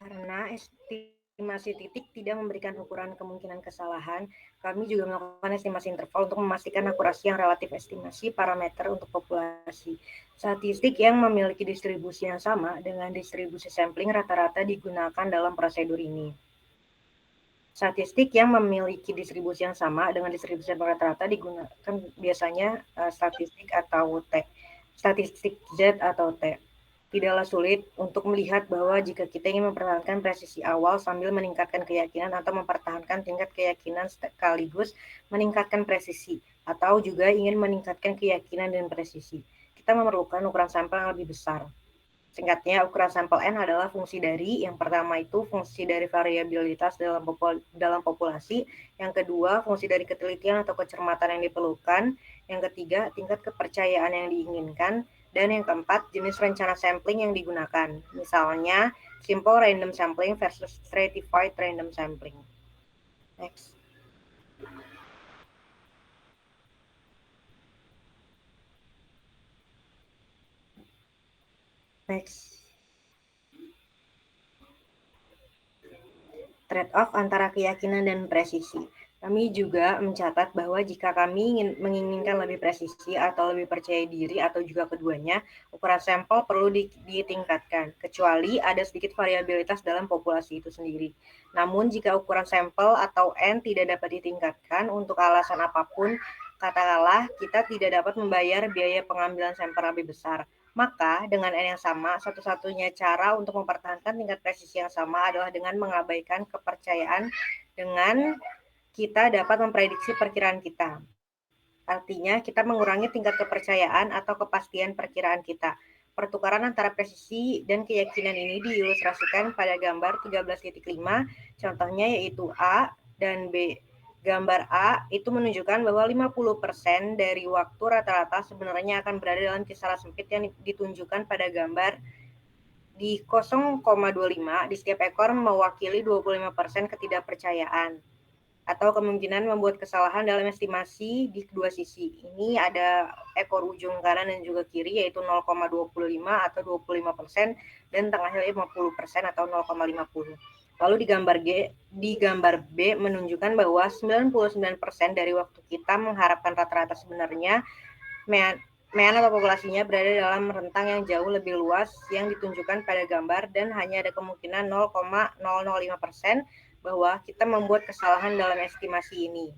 [SPEAKER 4] Karena estimasi estimasi titik tidak memberikan ukuran kemungkinan kesalahan, kami juga melakukan estimasi interval untuk memastikan akurasi yang relatif estimasi parameter untuk populasi. Statistik yang memiliki distribusi yang sama dengan distribusi sampling rata-rata digunakan dalam prosedur ini. Statistik yang memiliki distribusi yang sama dengan distribusi rata-rata digunakan biasanya statistik atau T, statistik Z atau T. Tidaklah sulit untuk melihat bahwa jika kita ingin mempertahankan presisi awal sambil meningkatkan keyakinan atau mempertahankan tingkat keyakinan sekaligus meningkatkan presisi, atau juga ingin meningkatkan keyakinan dan presisi, kita memerlukan ukuran sampel yang lebih besar. Singkatnya, ukuran sampel N adalah fungsi dari, yang pertama itu fungsi dari variabilitas dalam populasi, yang kedua fungsi dari ketelitian atau kecermatan yang diperlukan, yang ketiga tingkat kepercayaan yang diinginkan, dan yang keempat jenis rencana sampling yang digunakan. Misalnya, simple random sampling versus stratified random sampling. Next. Trade-off antara keyakinan dan presisi. Kami juga mencatat bahwa jika kami menginginkan lebih presisi atau lebih percaya diri atau juga keduanya, ukuran sampel perlu ditingkatkan, kecuali ada sedikit variabilitas dalam populasi itu sendiri. Namun jika ukuran sampel atau N tidak dapat ditingkatkan untuk alasan apapun, katakanlah kita tidak dapat membayar biaya pengambilan sampel lebih besar, maka dengan N yang sama, satu-satunya cara untuk mempertahankan tingkat presisi yang sama adalah dengan mengabaikan kepercayaan dengan kita dapat memprediksi perkiraan kita. Artinya, kita mengurangi tingkat kepercayaan atau kepastian perkiraan kita. Pertukaran antara presisi dan keyakinan ini diilustrasikan pada gambar 13.5, contohnya yaitu A dan B. Gambar A itu menunjukkan bahwa 50% dari waktu rata-rata sebenarnya akan berada dalam kisaran sempit yang ditunjukkan pada gambar di 0,25 di setiap ekor mewakili 25% ketidakpercayaan atau kemungkinan membuat kesalahan dalam estimasi di kedua sisi. Ini ada ekor ujung kanan dan juga kiri yaitu 0,25 atau 25% dan tengahnya 50% atau 0,50. Lalu di gambar B menunjukkan bahwa 99% dari waktu kita mengharapkan rata-rata sebenarnya mean atau populasinya berada dalam rentang yang jauh lebih luas yang ditunjukkan pada gambar dan hanya ada kemungkinan 0,005% bahwa kita membuat kesalahan dalam estimasi ini.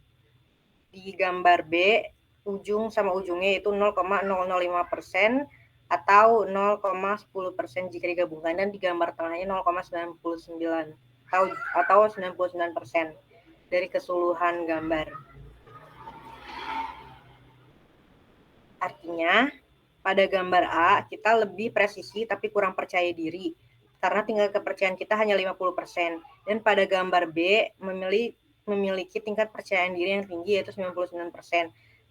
[SPEAKER 4] Di gambar B, ujung sama ujungnya itu 0,005% atau 0,10% jika digabungkan, dan di gambar tengahnya 0,99 atau 99% dari keseluruhan gambar. Artinya, pada gambar A kita lebih presisi tapi kurang percaya diri karena tingkat kepercayaan kita hanya 50%. Dan pada gambar B memiliki tingkat percayaan diri yang tinggi yaitu 99%.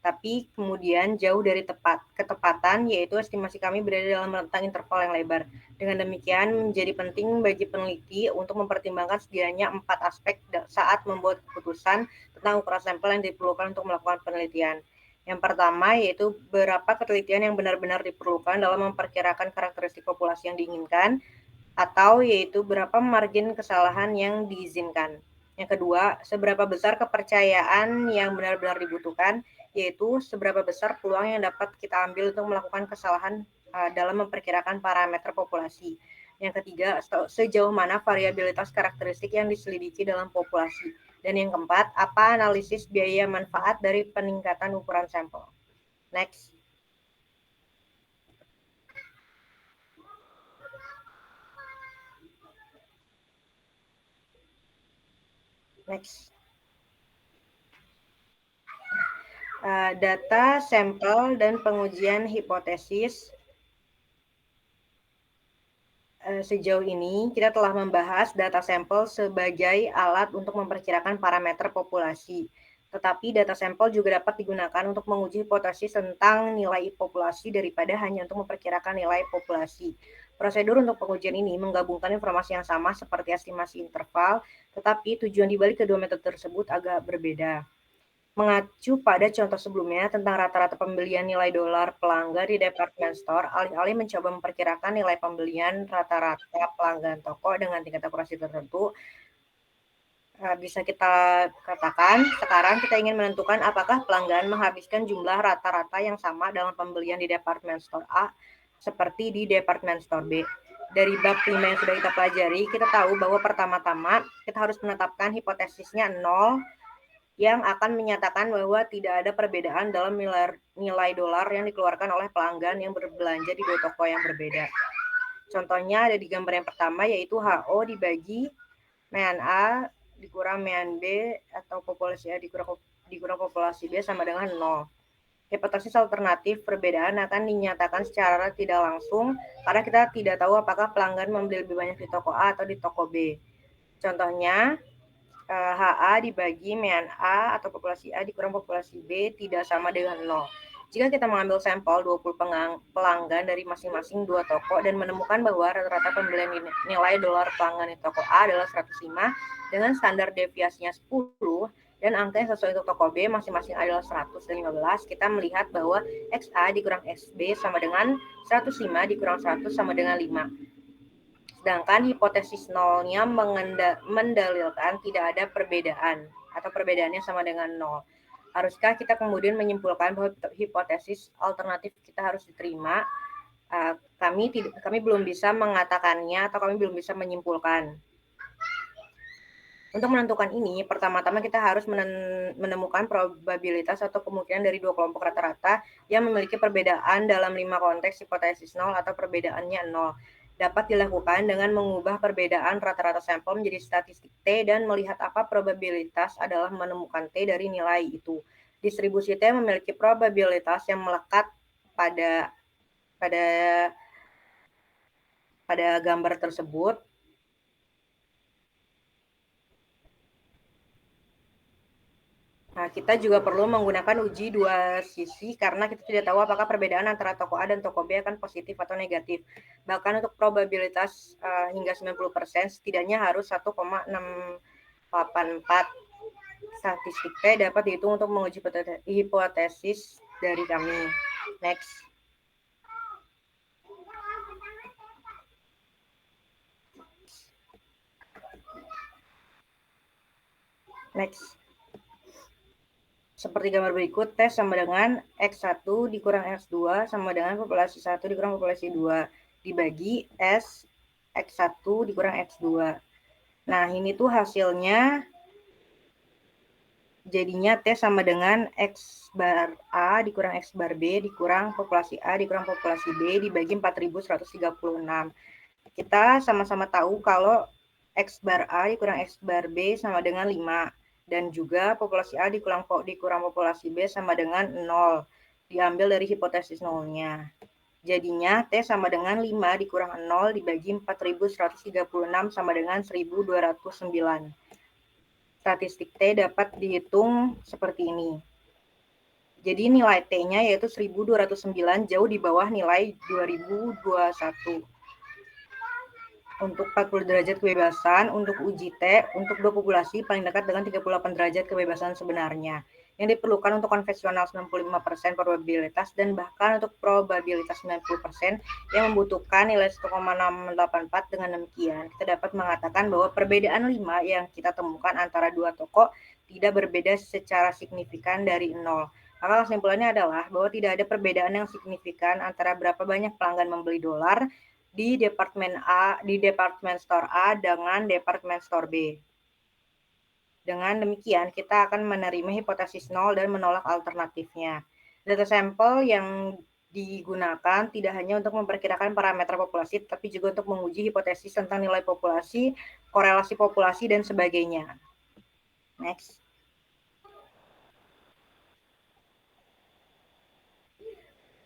[SPEAKER 4] Tapi kemudian jauh dari ketepatan yaitu estimasi kami berada dalam rentang interval yang lebar. Dengan demikian menjadi penting bagi peneliti untuk mempertimbangkan setidaknya 4 aspek saat membuat keputusan tentang ukuran sampel yang diperlukan untuk melakukan penelitian. Yang pertama yaitu berapa ketelitian yang benar-benar diperlukan dalam memperkirakan karakteristik populasi yang diinginkan, atau yaitu berapa margin kesalahan yang diizinkan. Yang kedua, seberapa besar kepercayaan yang benar-benar dibutuhkan, yaitu seberapa besar peluang yang dapat kita ambil untuk melakukan kesalahan dalam memperkirakan parameter populasi. Yang ketiga, sejauh mana variabilitas karakteristik yang diselidiki dalam populasi. Dan yang keempat, apa analisis biaya manfaat dari peningkatan ukuran sampel. Next. Data, sampel, dan pengujian hipotesis. Sejauh ini kita telah membahas data sampel sebagai alat untuk memperkirakan parameter populasi. Tetapi data sampel juga dapat digunakan untuk menguji hipotesis tentang nilai populasi daripada hanya untuk memperkirakan nilai populasi. Prosedur untuk pengujian ini menggabungkan informasi yang sama seperti estimasi interval, tetapi tujuan dibalik kedua metode tersebut agak berbeda. Mengacu pada contoh sebelumnya tentang rata-rata pembelian nilai dolar pelanggan di department store, alih-alih mencoba memperkirakan nilai pembelian rata-rata pelanggan toko dengan tingkat akurasi tertentu, bisa kita katakan sekarang kita ingin menentukan apakah pelanggan menghabiskan jumlah rata-rata yang sama dalam pembelian di department store A seperti di department store B. Dari bab 5 yang sudah kita pelajari, kita tahu bahwa pertama-tama kita harus menetapkan hipotesisnya 0 yang akan menyatakan bahwa tidak ada perbedaan dalam nilai dolar yang dikeluarkan oleh pelanggan yang berbelanja di dua toko yang berbeda. Contohnya ada di gambar yang pertama, yaitu HO dibagi mean A dikurang mean B atau populasi A dikurang populasi B sama dengan 0. Hipotesis alternatif perbedaan akan dinyatakan secara tidak langsung karena kita tidak tahu apakah pelanggan membeli lebih banyak di toko A atau di toko B. Contohnya, HA dibagi mean A atau populasi A dikurang populasi B tidak sama dengan 0. Jika kita mengambil sampel 20 pelanggan dari masing-masing dua toko dan menemukan bahwa rata-rata pembelian nilai dolar pelanggan di toko A adalah 105 dengan standar deviasinya 10 dan angka yang sesuai untuk toko B masing-masing adalah 115, kita melihat bahwa XA dikurang XB sama dengan 105 dikurang 100 sama dengan 5. Sedangkan hipotesis nolnya mendalilkan tidak ada perbedaan atau perbedaannya sama dengan 0. Haruskah kita kemudian menyimpulkan bahwa hipotesis alternatif kita harus diterima? Kami belum bisa mengatakannya atau kami belum bisa menyimpulkan. Untuk menentukan ini, pertama-tama kita harus menemukan probabilitas atau kemungkinan dari dua kelompok rata-rata yang memiliki perbedaan dalam 5 konteks hipotesis 0 atau perbedaannya 0. Dapat dilakukan dengan mengubah perbedaan rata-rata sampel menjadi statistik T dan melihat apa probabilitas adalah menemukan T dari nilai itu. Distribusi T memiliki probabilitas yang melekat pada gambar tersebut. Nah, kita juga perlu menggunakan uji dua sisi karena kita tidak tahu apakah perbedaan antara toko A dan toko B akan positif atau negatif. Bahkan untuk probabilitas hingga 90%, setidaknya harus 1,684 statistik P dapat dihitung untuk menguji hipotesis dari kami. Next. Seperti gambar berikut, T sama dengan X1 dikurang X2 sama dengan populasi 1 dikurang populasi 2 dibagi S X1 dikurang X2. Nah, ini tuh hasilnya jadinya T sama dengan X bar A dikurang X bar B dikurang populasi A dikurang populasi B dibagi 4136. Kita sama-sama tahu kalau X bar A dikurang X bar B sama dengan 5. Dan juga populasi A dikurang populasi B sama dengan 0. Diambil dari hipotesis nolnya. Jadinya T sama dengan 5 dikurang 0 dibagi 4136 sama dengan 1209. Statistik T dapat dihitung seperti ini. Jadi nilai T-nya yaitu 1209 jauh di bawah nilai 2021. Untuk 40 derajat kebebasan, untuk uji T, untuk dua populasi paling dekat dengan 38 derajat kebebasan sebenarnya. Yang diperlukan untuk konvensional 95% probabilitas dan bahkan untuk probabilitas 90% yang membutuhkan nilai 1,684. Dengan demikian, kita dapat mengatakan bahwa perbedaan 5 yang kita temukan antara dua toko tidak berbeda secara signifikan dari 0. Maka kesimpulannya adalah bahwa tidak ada perbedaan yang signifikan antara berapa banyak pelanggan membeli dolar di departemen store A dengan departemen store B. Dengan demikian, kita akan menerima hipotesis 0 dan menolak alternatifnya. Data sampel yang digunakan tidak hanya untuk memperkirakan parameter populasi, tapi juga untuk menguji hipotesis tentang nilai populasi, korelasi populasi, dan sebagainya. Next.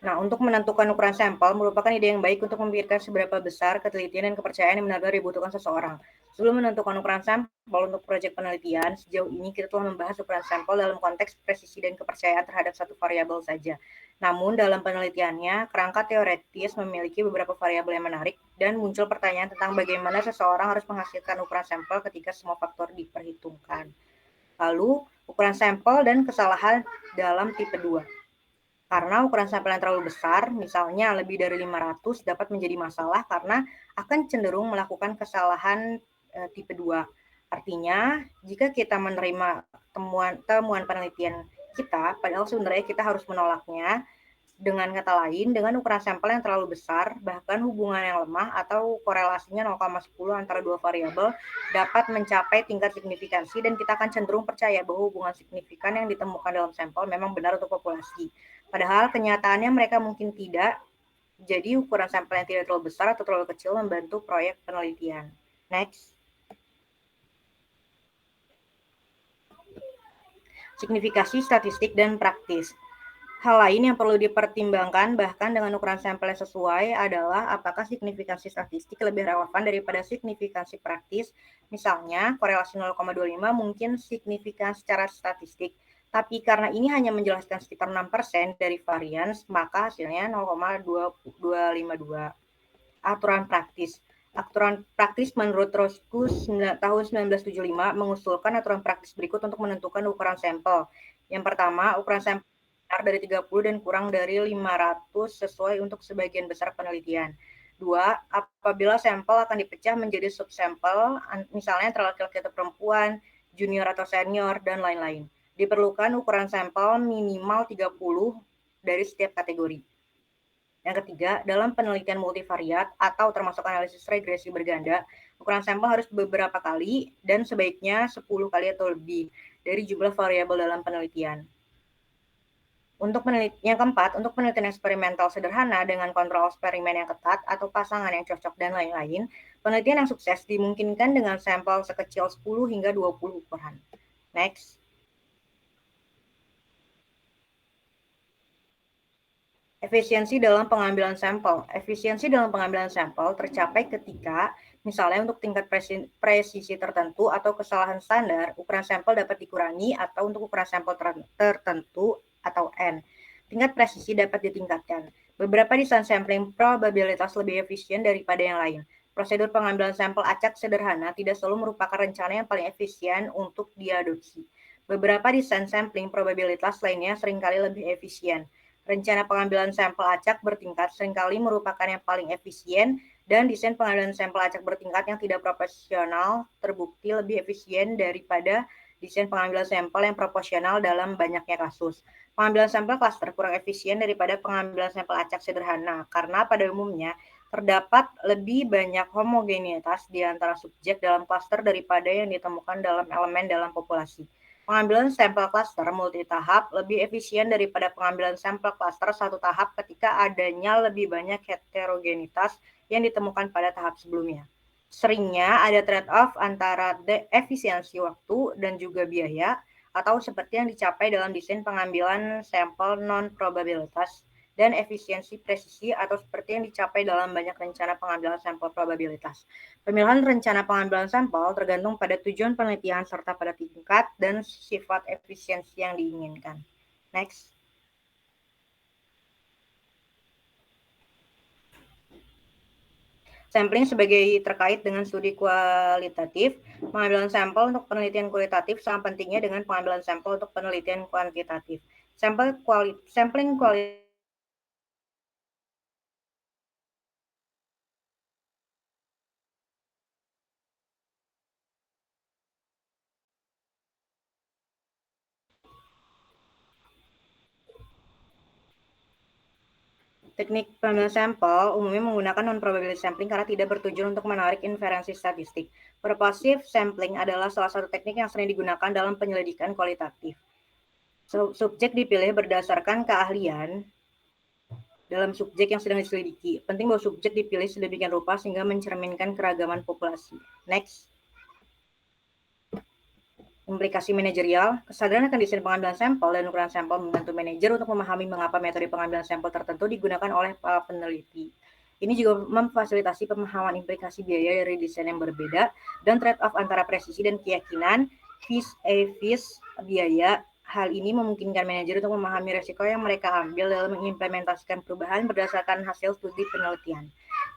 [SPEAKER 4] Nah, untuk menentukan ukuran sampel merupakan ide yang baik untuk memikirkan seberapa besar ketelitian dan kepercayaan yang benar-benar dibutuhkan seseorang. Sebelum menentukan ukuran sampel untuk proyek penelitian, sejauh ini kita telah membahas ukuran sampel dalam konteks presisi dan kepercayaan terhadap satu variabel saja. Namun, dalam penelitiannya, kerangka teoretis memiliki beberapa variabel yang menarik dan muncul pertanyaan tentang bagaimana seseorang harus menghasilkan ukuran sampel ketika semua faktor diperhitungkan. Lalu, ukuran sampel dan kesalahan dalam tipe 2. Karena ukuran sampel yang terlalu besar, misalnya lebih dari 500, dapat menjadi masalah karena akan cenderung melakukan kesalahan tipe 2. Artinya, jika kita menerima temuan penelitian kita, padahal sebenarnya kita harus menolaknya, dengan kata lain, dengan ukuran sampel yang terlalu besar, bahkan hubungan yang lemah atau korelasinya 0,10 antara dua variabel dapat mencapai tingkat signifikansi dan kita akan cenderung percaya bahwa hubungan signifikan yang ditemukan dalam sampel memang benar untuk populasi. Padahal kenyataannya mereka mungkin tidak, jadi ukuran sampel yang tidak terlalu besar atau terlalu kecil membantu proyek penelitian. Next. Signifikasi statistik dan praktis. Hal lain yang perlu dipertimbangkan bahkan dengan ukuran sampel yang sesuai adalah apakah signifikansi statistik lebih relevan daripada signifikansi praktis. Misalnya, korelasi 0,25 mungkin signifikan secara statistik, tapi karena ini hanya menjelaskan sekitar 6% dari varians, maka hasilnya 0,252. Aturan praktis. Aturan praktis menurut Roscoe tahun 1975 mengusulkan aturan praktis berikut untuk menentukan ukuran sampel. Yang pertama, ukuran sampel dari 30 dan kurang dari 500 sesuai untuk sebagian besar penelitian. 2. Apabila sampel akan dipecah menjadi subsampel, misalnya antara laki-laki atau perempuan, junior atau senior, dan lain-lain. Diperlukan ukuran sampel minimal 30 dari setiap kategori. Yang ketiga, dalam penelitian multivariat atau termasuk analisis regresi berganda, ukuran sampel harus beberapa kali dan sebaiknya 10 kali atau lebih dari jumlah variabel dalam penelitian. Yang keempat, untuk penelitian eksperimental sederhana dengan kontrol eksperimen yang ketat atau pasangan yang cocok dan lain-lain, penelitian yang sukses dimungkinkan dengan sampel sekecil 10 hingga 20 ukuran. Next. Efisiensi dalam pengambilan sampel. Efisiensi dalam pengambilan sampel tercapai ketika, misalnya untuk tingkat presisi tertentu atau kesalahan standar, ukuran sampel dapat dikurangi atau untuk ukuran sampel tertentu atau N. Tingkat presisi dapat ditingkatkan. Beberapa desain sampling probabilitas lebih efisien daripada yang lain. Prosedur pengambilan sampel acak sederhana tidak selalu merupakan rencana yang paling efisien untuk diadopsi. Beberapa desain sampling probabilitas lainnya seringkali lebih efisien. Rencana pengambilan sampel acak bertingkat seringkali merupakan yang paling efisien dan desain pengambilan sampel acak bertingkat yang tidak proporsional terbukti lebih efisien daripada desain pengambilan sampel yang proporsional dalam banyaknya kasus. Pengambilan sampel klaster kurang efisien daripada pengambilan sampel acak sederhana karena pada umumnya terdapat lebih banyak homogenitas di antara subjek dalam klaster daripada yang ditemukan dalam elemen dalam populasi. Pengambilan sampel klaster multitahap lebih efisien daripada pengambilan sampel klaster satu tahap ketika adanya lebih banyak heterogenitas yang ditemukan pada tahap sebelumnya. Seringnya ada trade-off antara efisiensi waktu dan juga biaya, atau seperti yang dicapai dalam desain pengambilan sampel non-probabilitas, dan efisiensi presisi atau seperti yang dicapai dalam banyak rencana pengambilan sampel probabilitas. Pemilihan rencana pengambilan sampel tergantung pada tujuan penelitian serta pada tingkat dan sifat efisiensi yang diinginkan. Next. Sampling sebagai terkait dengan studi kualitatif, pengambilan sampel untuk penelitian kualitatif sama pentingnya dengan pengambilan sampel untuk penelitian kuantitatif. Sampling kualitatif Teknik pengambilan sampel umumnya menggunakan non-probability sampling karena tidak bertujuan untuk menarik inferensi statistik. Purposive sampling adalah salah satu teknik yang sering digunakan dalam penyelidikan kualitatif. Subjek dipilih berdasarkan keahlian dalam subjek yang sedang diselidiki. Penting bahwa subjek dipilih sedemikian rupa sehingga mencerminkan keragaman populasi. Next. Implikasi manajerial, kesadaran akan desain pengambilan sampel dan ukuran sampel membantu manajer untuk memahami mengapa metode pengambilan sampel tertentu digunakan oleh para peneliti. Ini juga memfasilitasi pemahaman implikasi biaya dari desain yang berbeda dan trade-off antara presisi dan keyakinan, vis-a-vis biaya. Hal ini memungkinkan manajer untuk memahami risiko yang mereka ambil dalam mengimplementasikan perubahan berdasarkan hasil studi penelitian.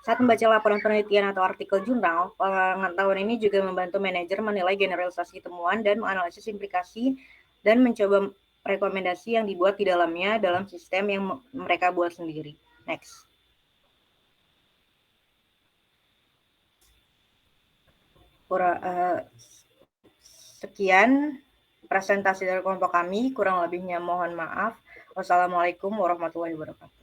[SPEAKER 4] Saat membaca laporan penelitian atau artikel jurnal, pengetahuan ini juga membantu manajer menilai generalisasi temuan dan menganalisis implikasi dan mencoba rekomendasi yang dibuat di dalamnya dalam sistem yang mereka buat sendiri. Next. Sekian presentasi dari kelompok kami, kurang lebihnya mohon maaf. Wassalamualaikum warahmatullahi wabarakatuh.